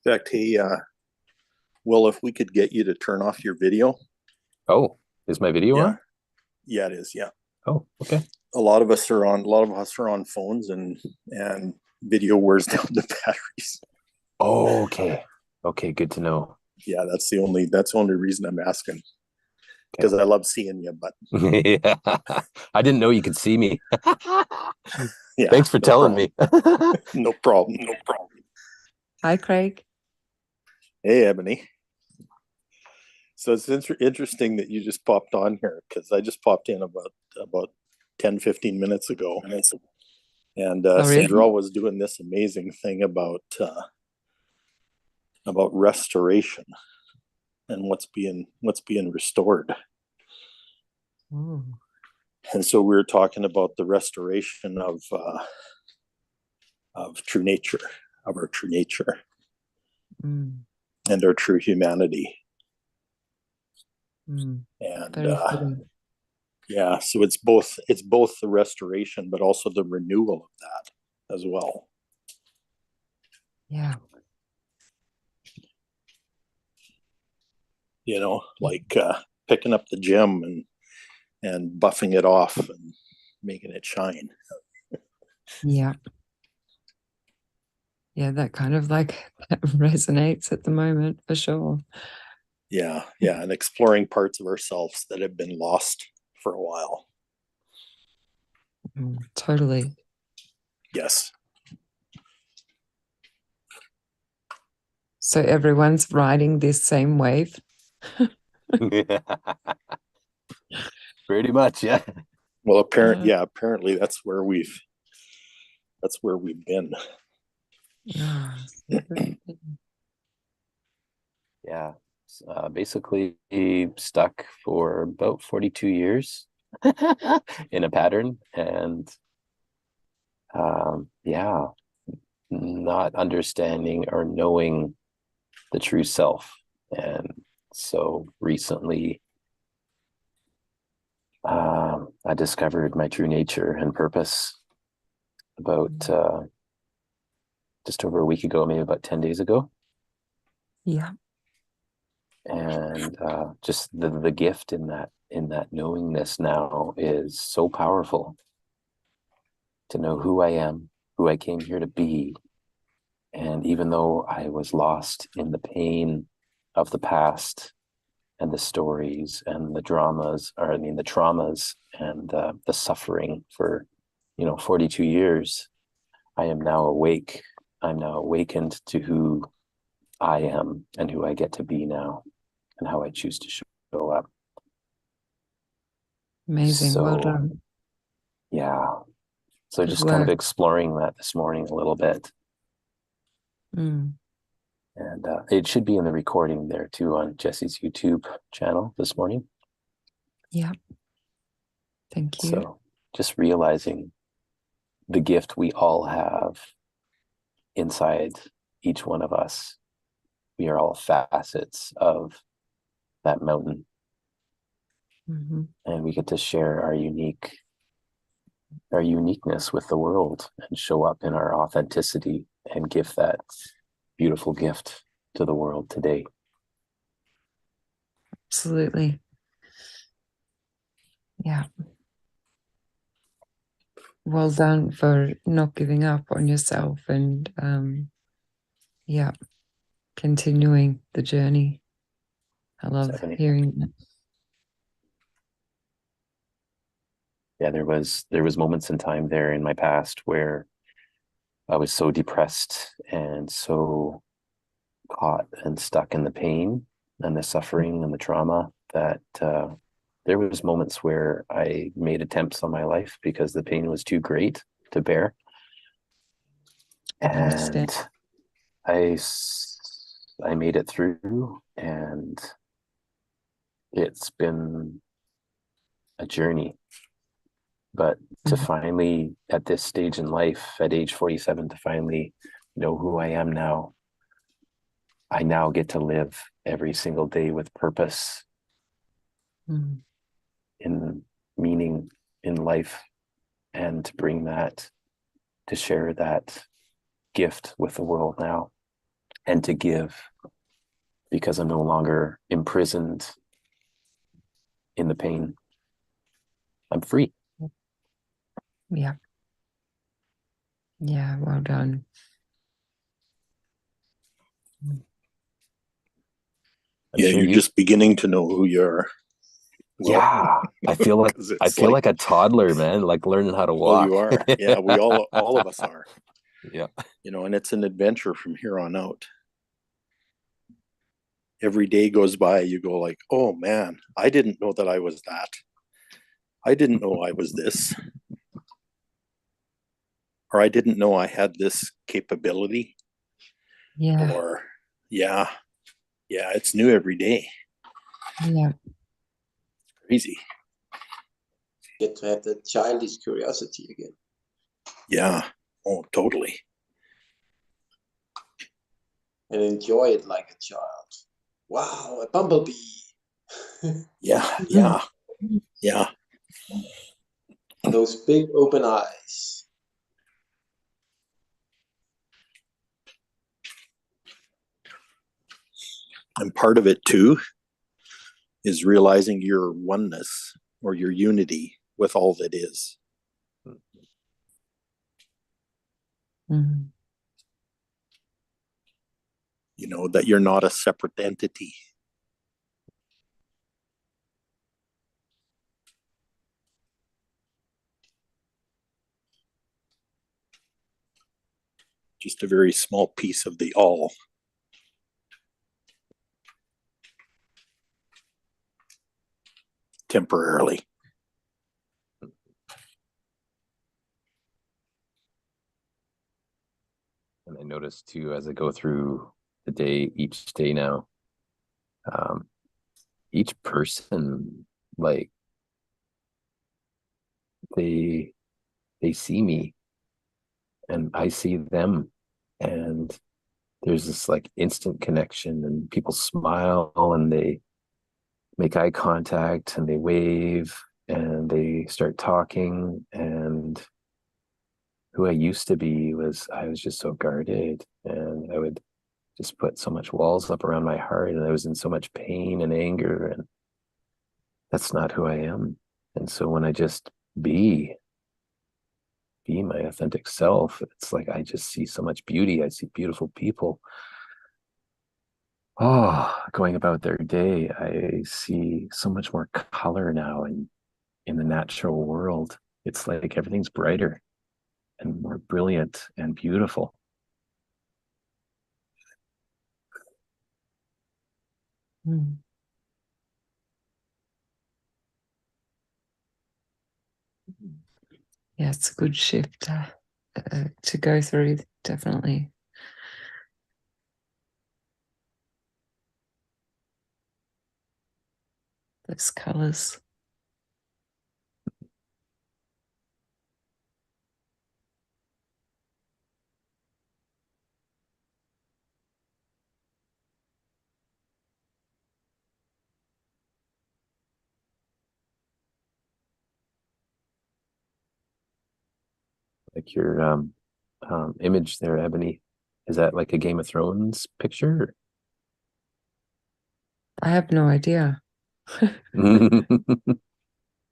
E: In fact, hey, Will, if we could get you to turn off your video.
B: Oh, is my video
E: Yeah.
B: on?
E: Yeah, it is. Yeah.
B: Oh, okay.
E: A lot of us are on phones, and video wears down the batteries.
B: Oh, okay. Okay, good to know.
E: Yeah, that's the only reason I'm asking. Because I love seeing you, but
B: Yeah. I didn't know you could see me.
E: yeah.
B: Thanks for telling me.
E: No problem.
F: Hi, Craig.
E: Hey, Ebony. So it's interesting that you just popped on here, because I just popped in about 10-15 minutes ago. And
F: Oh, really?
E: Sindrell was doing this amazing thing about restoration and what's being restored.
F: Oh.
E: And so we were talking about the restoration of true nature, of our true nature,
F: Mm,
E: and our true humanity.
F: mm.
E: And
F: Very fitting.
E: yeah, so it's both the restoration, but also the renewal of that as well.
F: Yeah.
E: You know, like picking up the gem and buffing it off and making it shine.
F: Yeah. Yeah, that kind of like resonates at the moment for sure.
E: Yeah, and exploring parts of ourselves that have been lost for a while.
F: Totally.
E: Yes.
F: So everyone's riding this same wave.
B: Pretty much, yeah.
E: Well, apparently that's where we've been.
B: Yeah. Basically stuck for about 42 years in a pattern, and not understanding or knowing the true self. And so recently I discovered my true nature and purpose about just over a week ago, maybe about 10 days ago.
F: Yeah.
B: And just the gift in that knowingness now is so powerful, to know who I am, who I came here to be. And even though I was lost in the pain of the past and the stories and the traumas and the suffering for 42 years, I am now awake. I'm now awakened to who I am and who I get to be now, and how I choose to show up.
F: Amazing. Well
B: So,
F: done.
B: yeah. So
F: Good
B: just kind of
F: work.
B: exploring that this morning a little bit. And it should be in the recording there too on Jesse's YouTube channel this morning.
F: Yeah. Thank you.
B: So just realizing the gift we all have inside each one of us. We are all facets of that mountain,
F: Mhm.
B: and we get to share our uniqueness with the world and show up in our authenticity and give that beautiful gift to the world today.
F: Absolutely. Yeah. Well done for not giving up on yourself and yeah, continuing the journey. I love
B: 70.
F: hearing that.
B: Yeah, there was moments in time there in my past where I was so depressed and so caught and stuck in the pain and the suffering and the trauma that there was moments where I made attempts on my life because the pain was too great to bear.
F: Understand.
B: And I made it through, and it's been a journey. But to
F: Mhm.
B: finally, at this stage in life, at age 47, to finally know who I am now, I now get to live every single day with purpose,
F: Mm.
B: in meaning in life, and to bring that, to share that gift with the world now, and to give, because I'm no longer imprisoned in the pain. I'm free.
F: Yeah. Yeah, well done.
B: I'm
E: Yeah,
B: sure
E: you're
B: you.
E: just beginning to know who you are. Well,
B: Yeah, I feel like
E: 'cause it's
B: a toddler, man, like learning how to
E: well,
B: walk.
E: you are. Yeah, we all of us are.
B: Yeah.
E: And it's an adventure from here on out. Every day goes by, you go like, oh man, I didn't know that I was that. I didn't know I was this. Or I didn't know I had this capability.
F: Yeah.
E: Or yeah, it's new every day.
F: Yeah.
E: Crazy.
C: Get to have that childish curiosity again.
E: Yeah. Oh, totally.
C: And enjoy it like a child. Wow, a bumblebee.
E: Yeah.
C: Those big open eyes.
E: And part of it too is realizing your oneness or your unity with all that is.
F: Mhm.
E: That you're not a separate entity. Just a very small piece of the all. Temporarily.
B: And I notice too, as I go through the day, each day now, each person, like they see me and I see them, and there's this like instant connection, and people smile and they make eye contact and they wave and they start talking. And who I used to be I was just so guarded, and I would just put so much walls up around my heart, and I was in so much pain and anger, and that's not who I am. And so when I just be my authentic self, it's like I just see so much beauty. I see beautiful people going about their day. I see so much more color now in the natural world. It's like everything's brighter and more brilliant and beautiful.
F: Mm. Yeah, it's a good shift to go through, definitely. those colors.
B: Like your image there, Ebony. Is that like a Game of Thrones picture?
F: I have no idea.
B: Or-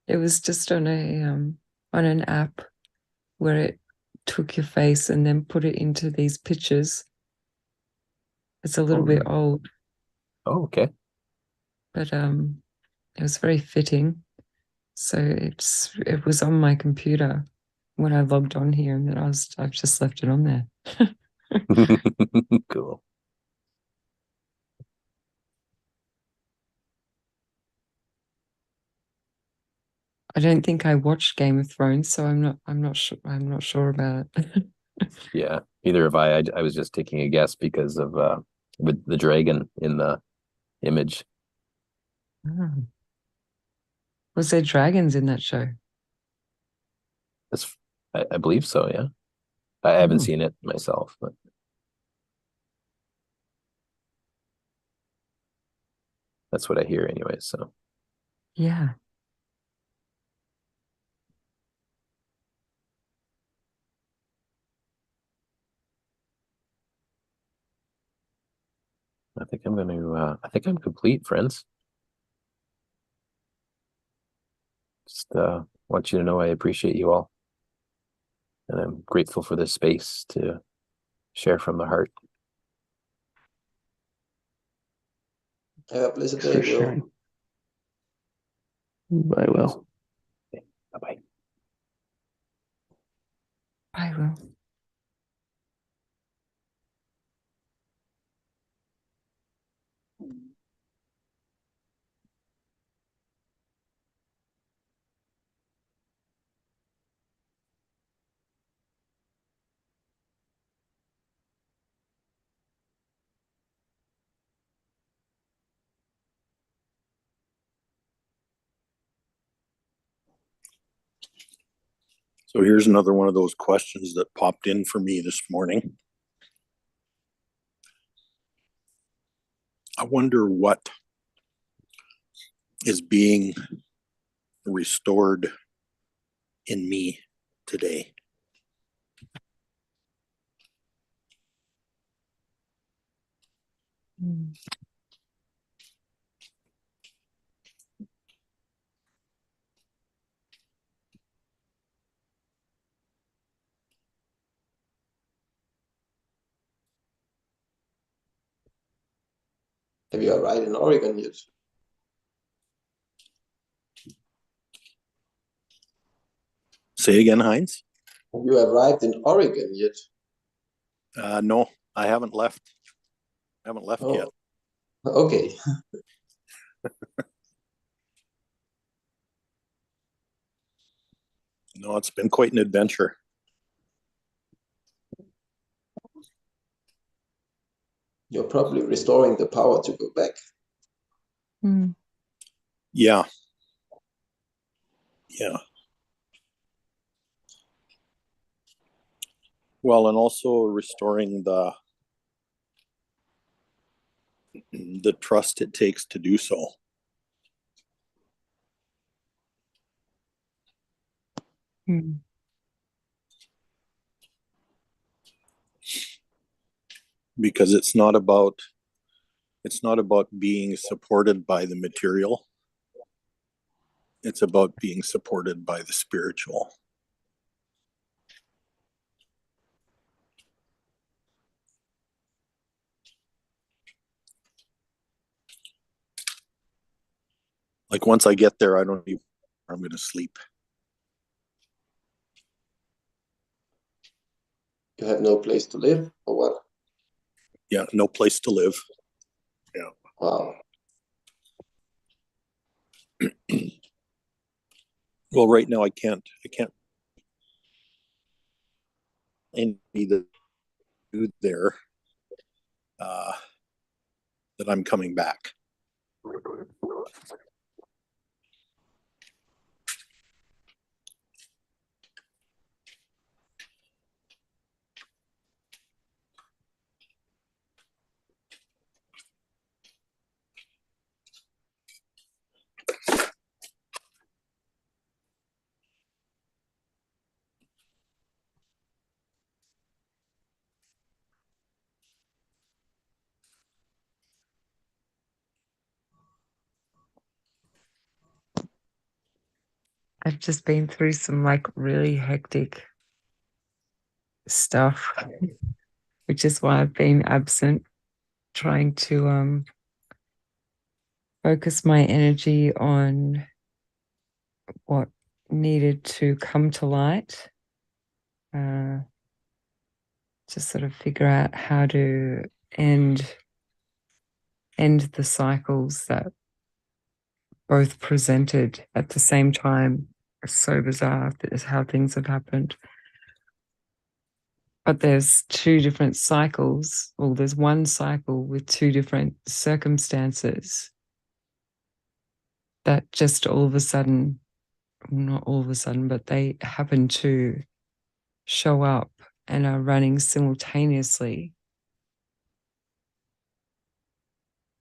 F: It was just on an app where it took your face and then put it into these pictures. It's a little bit
A: really?
F: old,
B: Oh, okay.
F: but it was very fitting. So it was on my computer when I logged on here, and then I've just left it on there.
B: Cool.
F: I don't think I watched Game of Thrones, so I'm not sure about it.
B: Yeah, neither have I. I was just taking a guess because of with the dragon in the image.
F: Ah. Was there dragons in that show?
B: That's, I believe so. Yeah, I haven't
F: Oh,
B: seen it myself, but that's what I hear anyway. So
F: yeah.
B: I think I'm gonna. I think I'm complete, friends. Just want you to know I appreciate you all, and I'm grateful for this space to share from the heart.
C: Have a blessed
A: Thanks
C: day,
A: for
C: Will.
A: sharing. Bye, Will.
B: Bye bye.
F: I will.
E: So here's another one of those questions that popped in for me this morning. I wonder what is being restored in me today.
F: Mm.
C: Have you arrived in Oregon yet?
E: Say again, Heinz?
C: Have you arrived in Oregon yet?
E: No, I haven't left. I haven't left yet.
C: Oh, okay.
E: No, it's been quite an adventure.
C: You're probably restoring the power to go back.
F: Mm.
E: Yeah. Yeah. Well, and also restoring the trust it takes to do so.
F: Mm.
E: Because it's not about being supported by the material. It's about being supported by the spiritual. Like once I get there, I don't even, I'm going to sleep.
C: You have no place to live, or what?
E: Yeah, no place to live. Yeah.
C: Wow.
E: Well, right now I can't any the food there that I'm coming back.
F: I've just been through some like really hectic stuff, which is why I've been absent, trying to focus my energy on what needed to come to light. Just sort of figure out how to end the cycles that both presented at the same time. It's so bizarre that is how things have happened. But there's two different cycles. Well, there's one cycle with two different circumstances that just all of a sudden, not all of a sudden, but they happen to show up and are running simultaneously.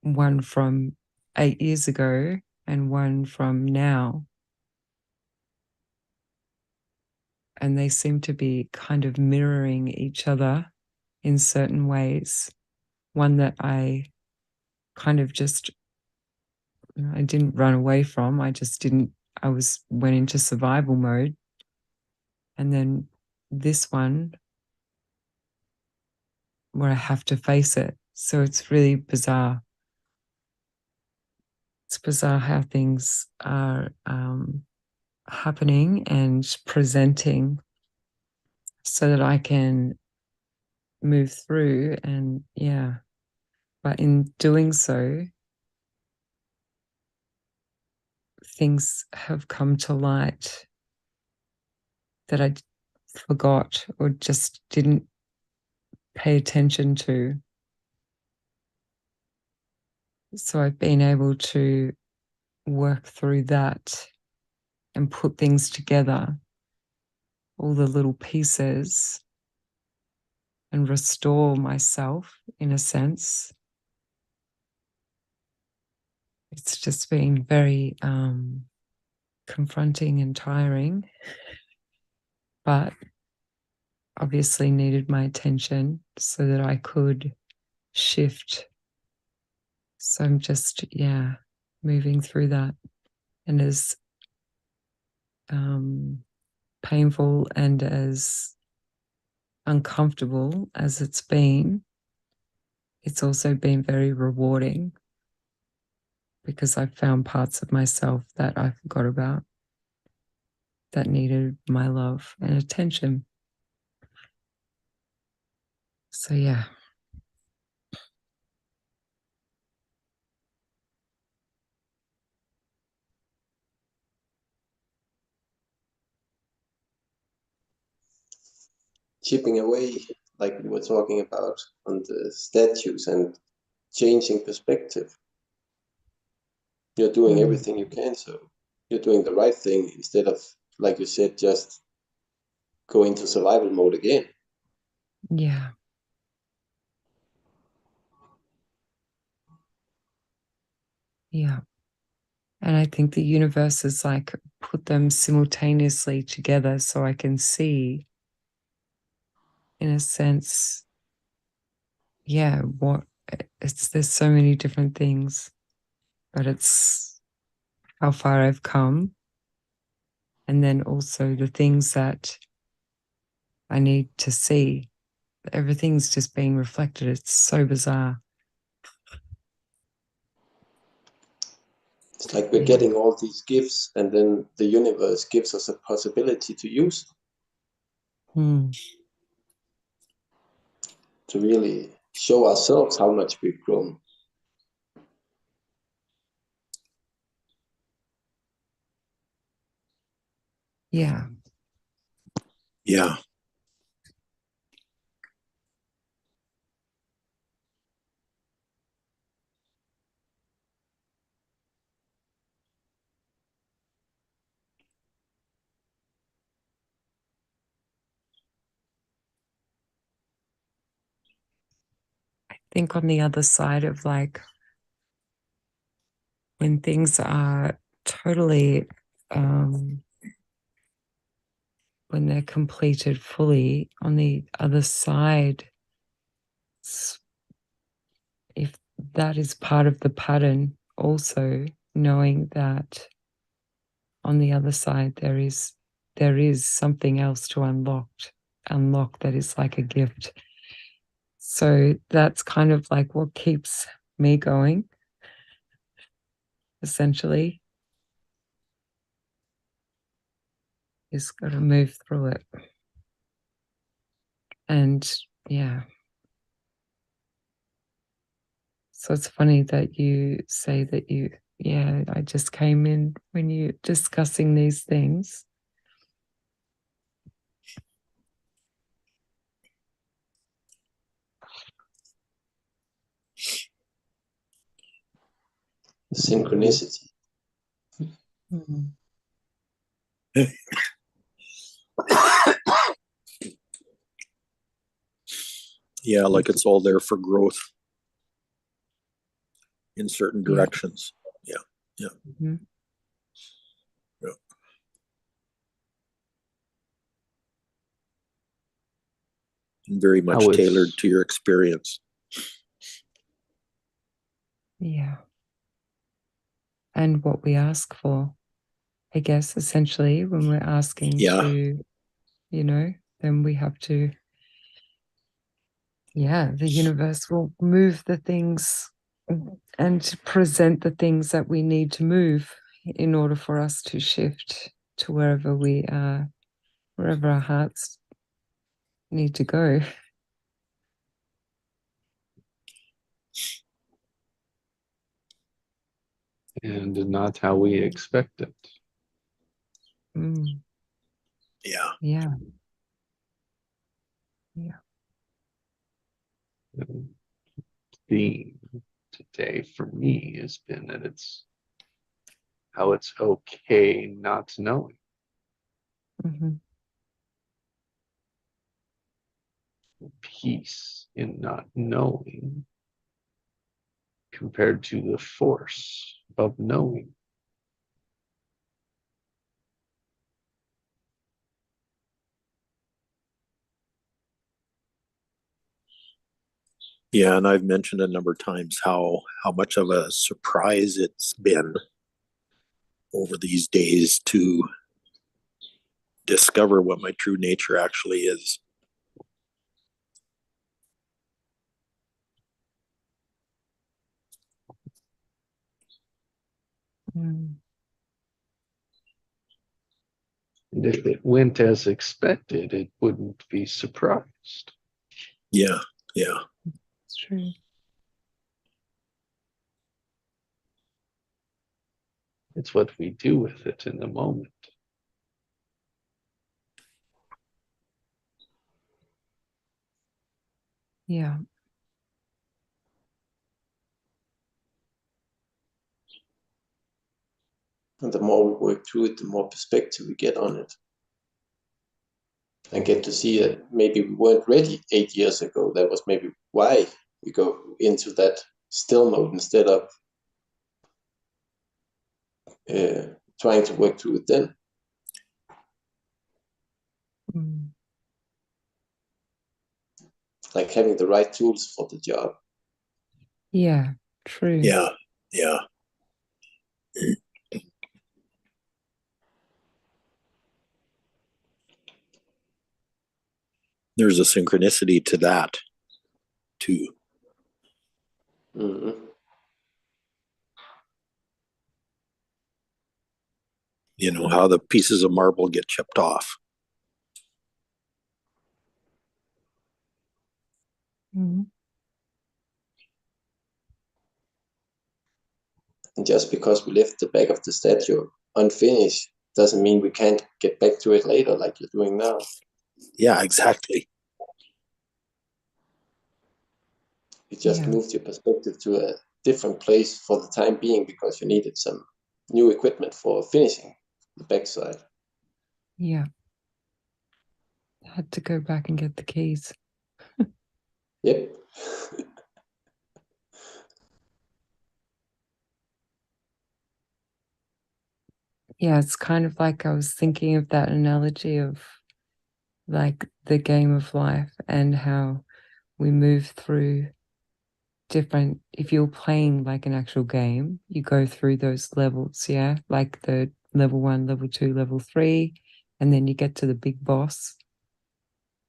F: One from 8 years ago and one from now. And they seem to be kind of mirroring each other in certain ways. One that I kind of just, I didn't run away from. I went into survival mode. And then this one where I have to face it. So it's really bizarre. It's bizarre how things are happening and presenting so that I can move through. And yeah, but in doing so, things have come to light that I forgot or just didn't pay attention to. So I've been able to work through that and put things together, all the little pieces, and restore myself in a sense. It's just been very confronting and tiring, but obviously needed my attention so that I could shift. So I'm just, moving through that. And as painful and as uncomfortable as it's also been very rewarding because I've found parts of myself that I forgot about that needed my love and attention. So yeah.
C: Chipping away, like we were talking about, on the statues and changing perspective. You're doing everything you can, so you're doing the right thing instead of, like you said, just go into survival mode again.
F: Yeah. Yeah. And I think the universe has like put them simultaneously together so I can see, in a sense, there's so many different things, but it's how far I've come. And then also the things that I need to see. Everything's just being reflected. It's so bizarre.
C: It's like we're getting all these gifts, and then the universe gives us a possibility to use them. To really show ourselves how much we've grown.
F: Yeah.
E: Yeah.
F: I think on the other side of like when things are totally when they're completed fully, on the other side, if that is part of the pattern, also knowing that on the other side there is something else to unlock that is like a gift. So that's kind of like what keeps me going, essentially. Just got to move through it. And yeah. So it's funny that you say that I just came in when you're discussing these things.
C: Synchronicity.
F: Mm.
E: Yeah, like it's all there for growth in certain
F: Yeah.
E: directions.
F: Mhm.
E: And very much
A: How it's-
E: tailored to your experience.
F: Yeah. And what we ask for, I guess, essentially, when we're asking
E: Yeah.
F: to, then we have to, the universe will move the things and present the things that we need to move in order for us to shift to wherever we are, wherever our hearts need to go.
A: And not how we expect it.
F: Mm,
E: Yeah.
F: yeah.
A: The theme today for me has been that it's how it's okay not knowing.
F: Mm-hmm.
A: Peace in not knowing compared to the force of knowing.
E: Yeah, and I've mentioned a number of times how much of a surprise it's been over these days to discover what my true nature actually is.
F: Mm.
A: And if it went as expected, it wouldn't be surprised.
E: Yeah.
F: It's true.
A: It's what we do with it in the moment.
F: Yeah.
C: And the more we work through it, the more perspective we get on it. And get to see that maybe we weren't ready 8 years ago. That was maybe why we go into that still mode instead of trying to work through it then.
F: Mm.
C: Like having the right tools for the job.
F: Yeah. True.
E: Yeah. There's a synchronicity to that too.
C: Mm-hmm.
E: You know, how the pieces of marble get chipped off.
F: Mm.
C: And just because we left the back of the statue unfinished doesn't mean we can't get back to it later like you're doing now.
E: Yeah, exactly.
C: You just moved your perspective to a different place for the time being because you needed some new equipment for finishing the backside.
F: Yeah. I had to go back and get the keys.
C: Yep.
F: Yeah, it's kind of like I was thinking of that analogy of like the game of life and how we move through if you're playing like an actual game, you go through those levels, like the level 1, level 2, level 3, and then you get to the big boss.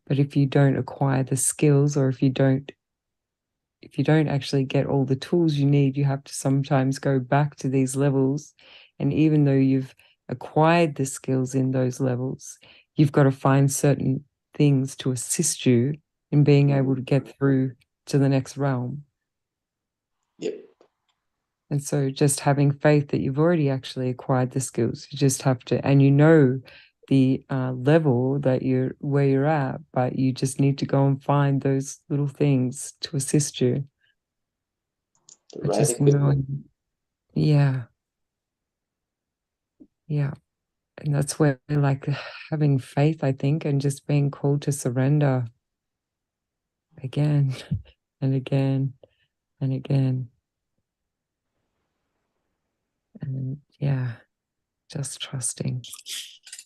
F: But if you don't acquire the skills, or if you don't actually get all the tools you need, you have to sometimes go back to these levels. And even though you've acquired the skills in those levels, you've got to find certain things to assist you in being able to get through to the next realm.
C: Yep.
F: And so just having faith that you've already actually acquired the skills, you just have to, and you know the level that where you're at, but you just need to go and find those little things to assist you.
C: The
F: But
C: right
F: just
C: equipment.
F: knowing, yeah. Yeah. And that's where like having faith, I think, and just being called to surrender again and again and again. And yeah, just trusting.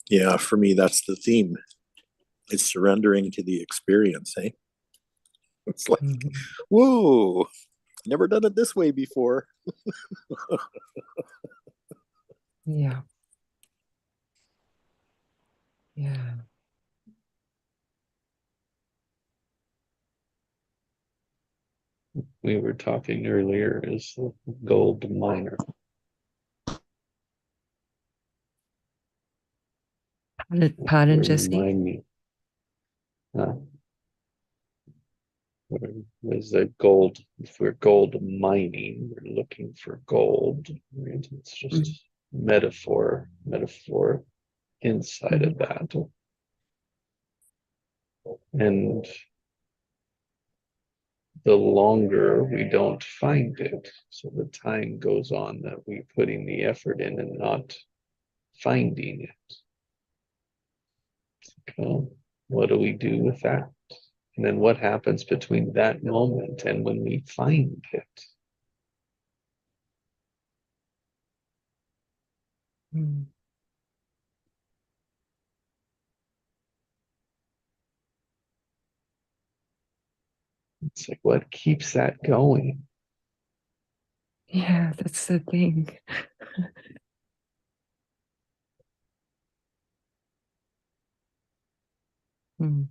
E: Yeah, for me, that's the theme. It's surrendering to the experience, eh? It's like,
F: Mhm.
E: whoa, never done it this way before.
F: Yeah. Yeah.
A: We were talking earlier is the gold miner.
F: Pardon,
A: Or
F: Jesse.
A: remind me. Was the gold, if we're gold mining, we're looking for gold, right? It's just metaphor inside of that. And the longer we don't find it, so the time goes on that we're putting the effort in and not finding it. So what do we do with that? And then what happens between that moment and when we find it?
F: Mm.
A: It's like, what keeps that going?
F: Yeah, that's the thing. Mm.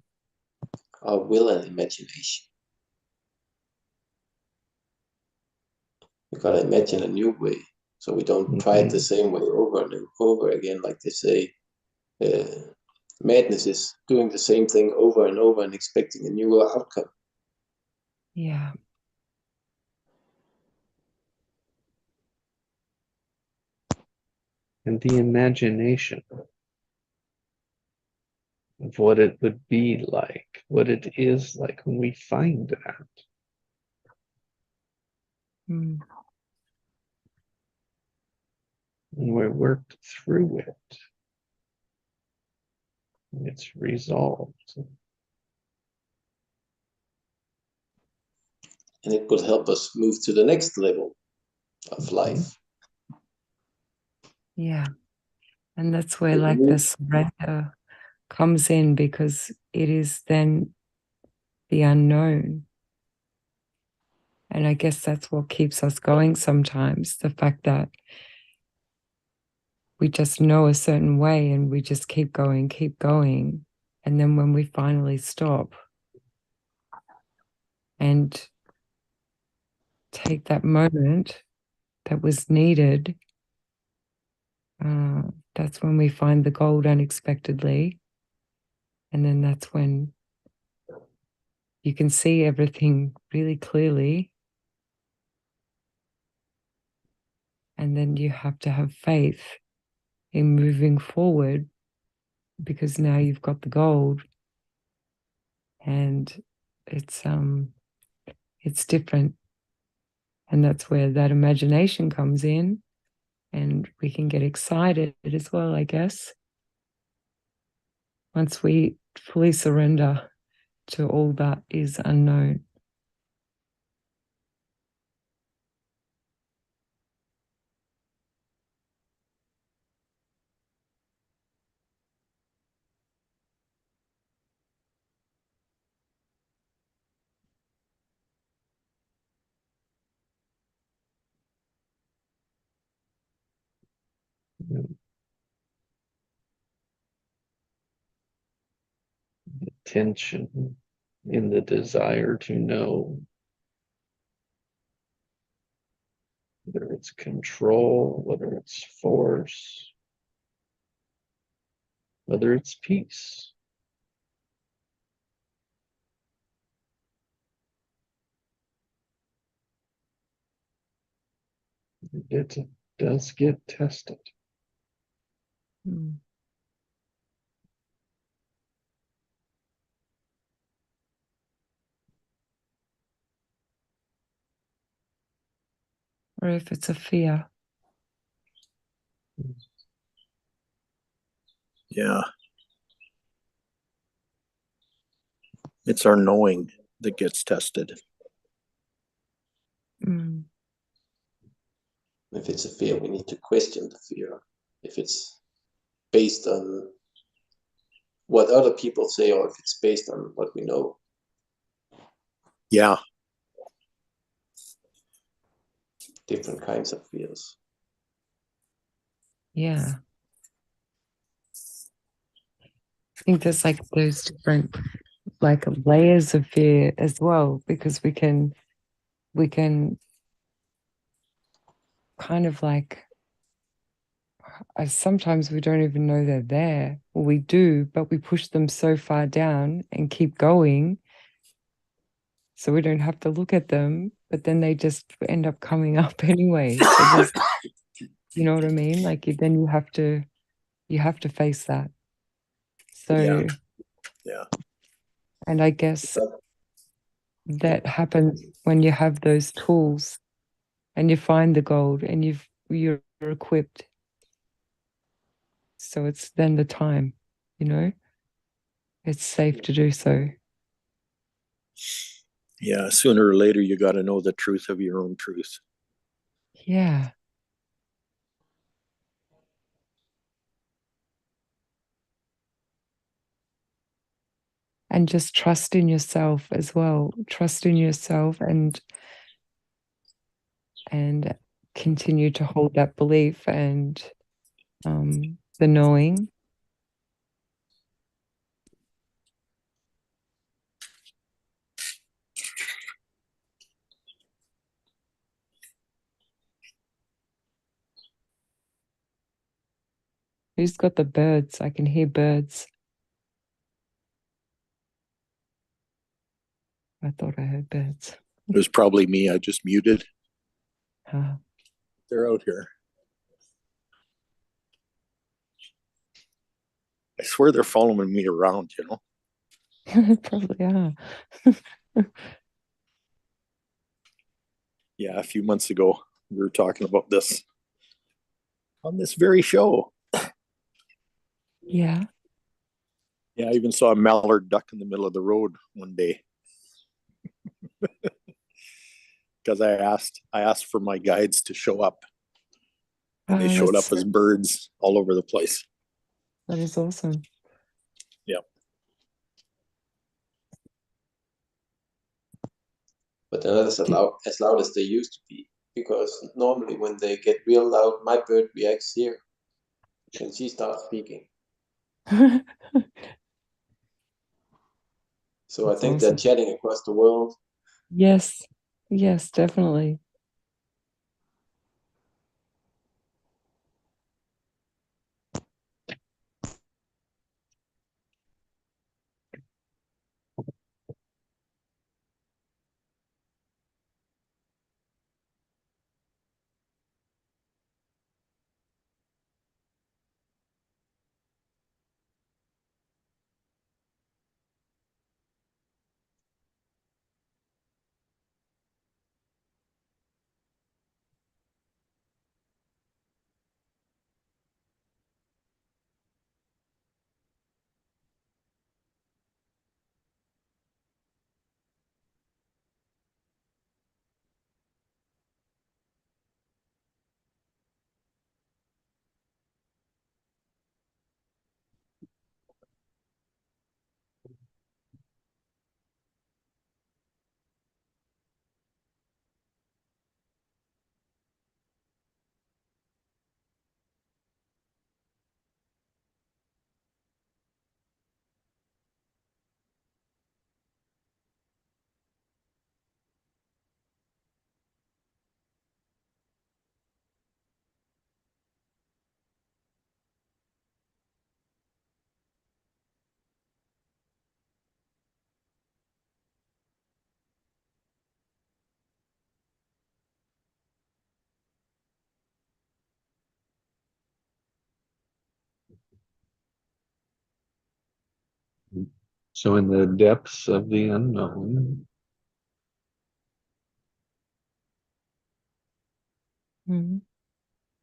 C: Our will and imagination. We gotta imagine a new way, so we don't try it the same way over and over again, like they say. Madness is doing the same thing over and over and expecting a newer outcome.
F: Yeah.
A: And the imagination of what it would be like, what it is like when we find that.
F: Mm.
A: And we're worked through it. And it's resolved.
C: And it could help us move to the next level of life.
F: Yeah. And that's where
C: It
F: like the
C: moves-
F: surrender comes in, because it is then the unknown. And I guess that's what keeps us going sometimes, the fact that we just know a certain way and we just keep going. And then when we finally stop and take that moment that was needed, that's when we find the gold unexpectedly. And then that's when you can see everything really clearly. And then you have to have faith in moving forward, because now you've got the gold, and it's different. And that's where that imagination comes in, and we can get excited as well, I guess, once we fully surrender to all that is unknown.
A: tension in the desire to know, whether it's control, whether it's force, whether it's peace. It does get tested.
F: Mm. Or if it's a fear.
E: Yeah. It's our knowing that gets tested.
F: Mm.
C: If it's a fear, we need to question the fear. If it's based on what other people say, or if it's based on what we know.
E: Yeah.
C: Different kinds of fears.
F: Yeah. I think there's like those different like layers of fear as well, because we can kind of like sometimes we don't even know they're there, or we do, but we push them so far down and keep going so we don't have to look at them, but then they just end up coming up anyway. So there's, you know what I mean? Like then you have to face that. So
E: Yeah.
F: and I guess that happens when you have those tools and you find the gold and you're equipped. So it's then the time, you know, it's safe to do so.
E: Yeah. Sooner or later, you got to know the truth of your own truth.
F: Yeah. And just trust in yourself as well. Trust in yourself and continue to hold that belief and the knowing. Who's got the birds? I can hear birds. I thought I heard birds.
E: It was probably me. I just muted.
F: Ah.
E: They're out here. I swear they're following me around, you know?
F: Probably are.
E: Yeah, a few months ago, we were talking about this on this very show.
F: Yeah.
E: Yeah, I even saw a mallard duck in the middle of the road one day. Because I asked for my guides to show up, and they showed up as birds all over the place.
F: That is awesome.
E: Yeah.
C: But they're not as loud as they used to be. Because normally when they get real loud, my bird reacts here when she starts speaking. So
F: That's
C: I think they're
F: awesome.
C: chatting across the world.
F: Yes. Yes, definitely.
A: So in the depths of the unknown,
F: Mm.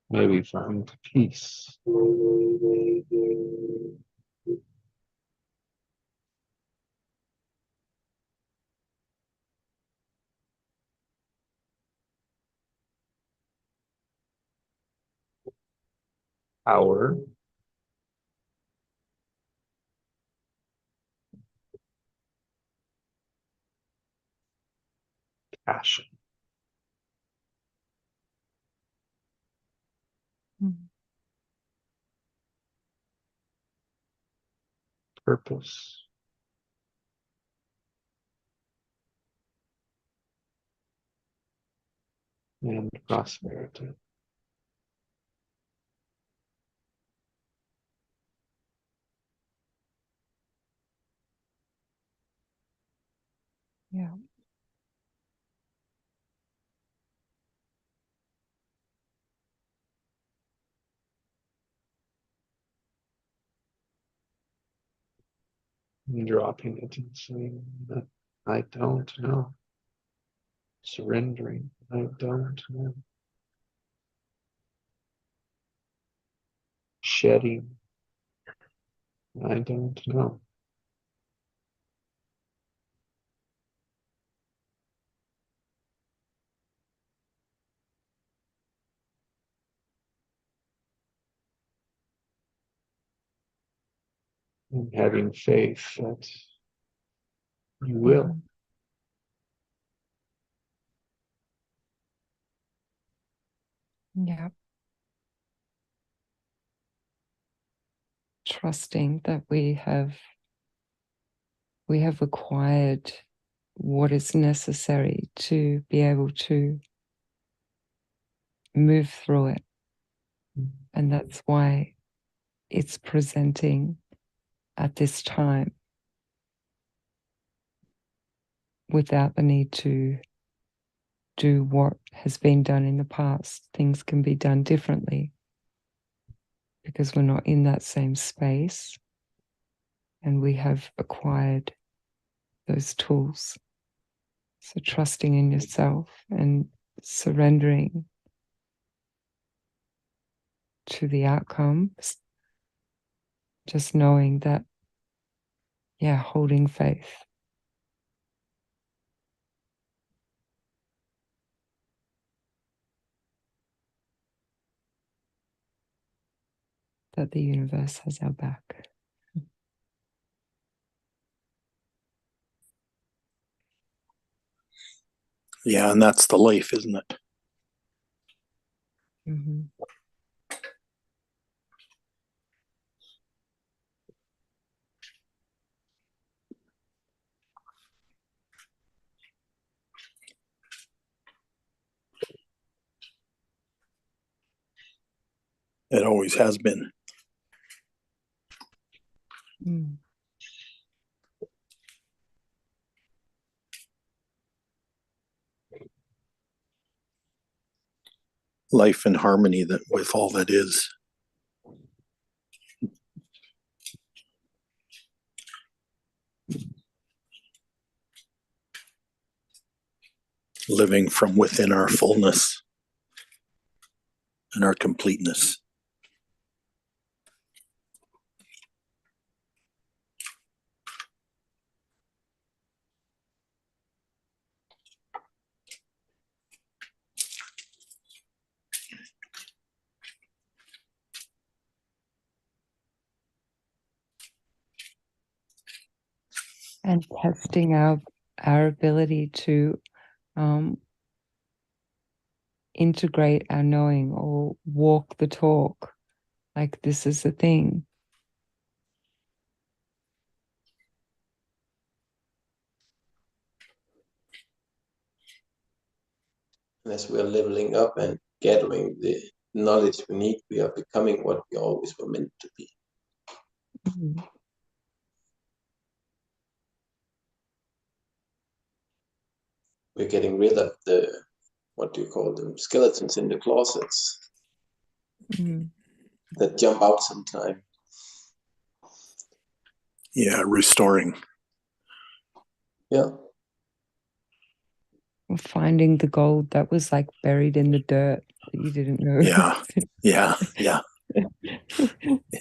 A: maybe find peace. Power. Passion.
F: Mm.
A: Purpose. And prosperity.
F: Yeah.
A: And dropping it and saying that I don't know. Surrendering. I don't know. Shedding. I don't know. And having faith that you will.
F: Yeah. Trusting that we have acquired what is necessary to be able to move through it. And that's why it's presenting at this time without the need to do what has been done in the past. Things can be done differently because we're not in that same space and we have acquired those tools. So trusting in yourself and surrendering to the outcomes, just knowing that, yeah, holding faith. That the universe has our back.
E: Yeah, and that's the life, isn't it?
F: Mm-hmm.
E: It always has been.
F: Mm.
E: Life in harmony that with all that is. Living from within our fullness and our completeness.
F: And testing our ability to integrate our knowing or walk the talk. Like this is the thing.
C: And as we are leveling up and gathering the knowledge we need, we are becoming what we always were meant to be.
F: Mm-hmm.
C: We're getting rid of the, what do you call them, skeletons in the closets
F: Mm-hmm.
C: that jump out sometime.
E: Yeah, restoring.
C: Yeah.
F: Finding the gold that was like buried in the dirt that you didn't know.
E: Yeah. Yeah. Yeah.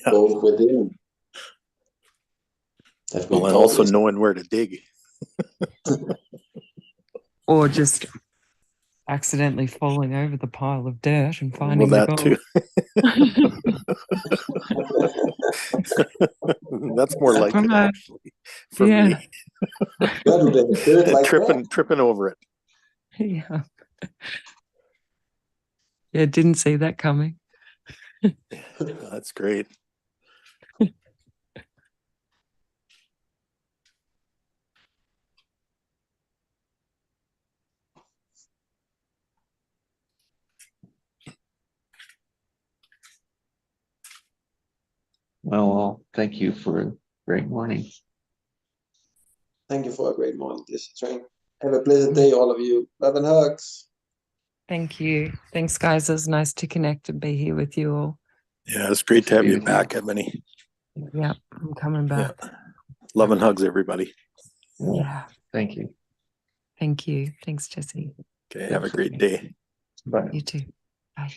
C: Gold within. That we
E: Well, and
C: thought
E: also
C: was
E: knowing where to dig.
F: Or just accidentally falling over the pile of dirt and
E: Well,
F: finding the
E: that
F: gold.
E: too. That's more like it,
F: Right.
E: actually, for
F: Yeah.
E: me.
C: That'll be dirt like
E: Tripping over it.
F: Yeah. Yeah, didn't see that coming.
E: That's great.
A: Well, thank you for a great morning.
C: Thank you for a great morning, this train. Have a pleasant day, all of you. Love and hugs.
F: Thank you. Thanks, guys. It was nice to connect and be here with you all.
E: Yeah, it's great to have
A: Be
E: you
A: with you.
E: back, Ebony.
F: Yeah, I'm coming
E: Yeah.
F: back.
E: Love and hugs, everybody.
F: Yeah.
A: Thank you.
F: Thank you. Thanks, Jesse.
E: Okay, have a great day.
A: Bye.
F: You too. Bye.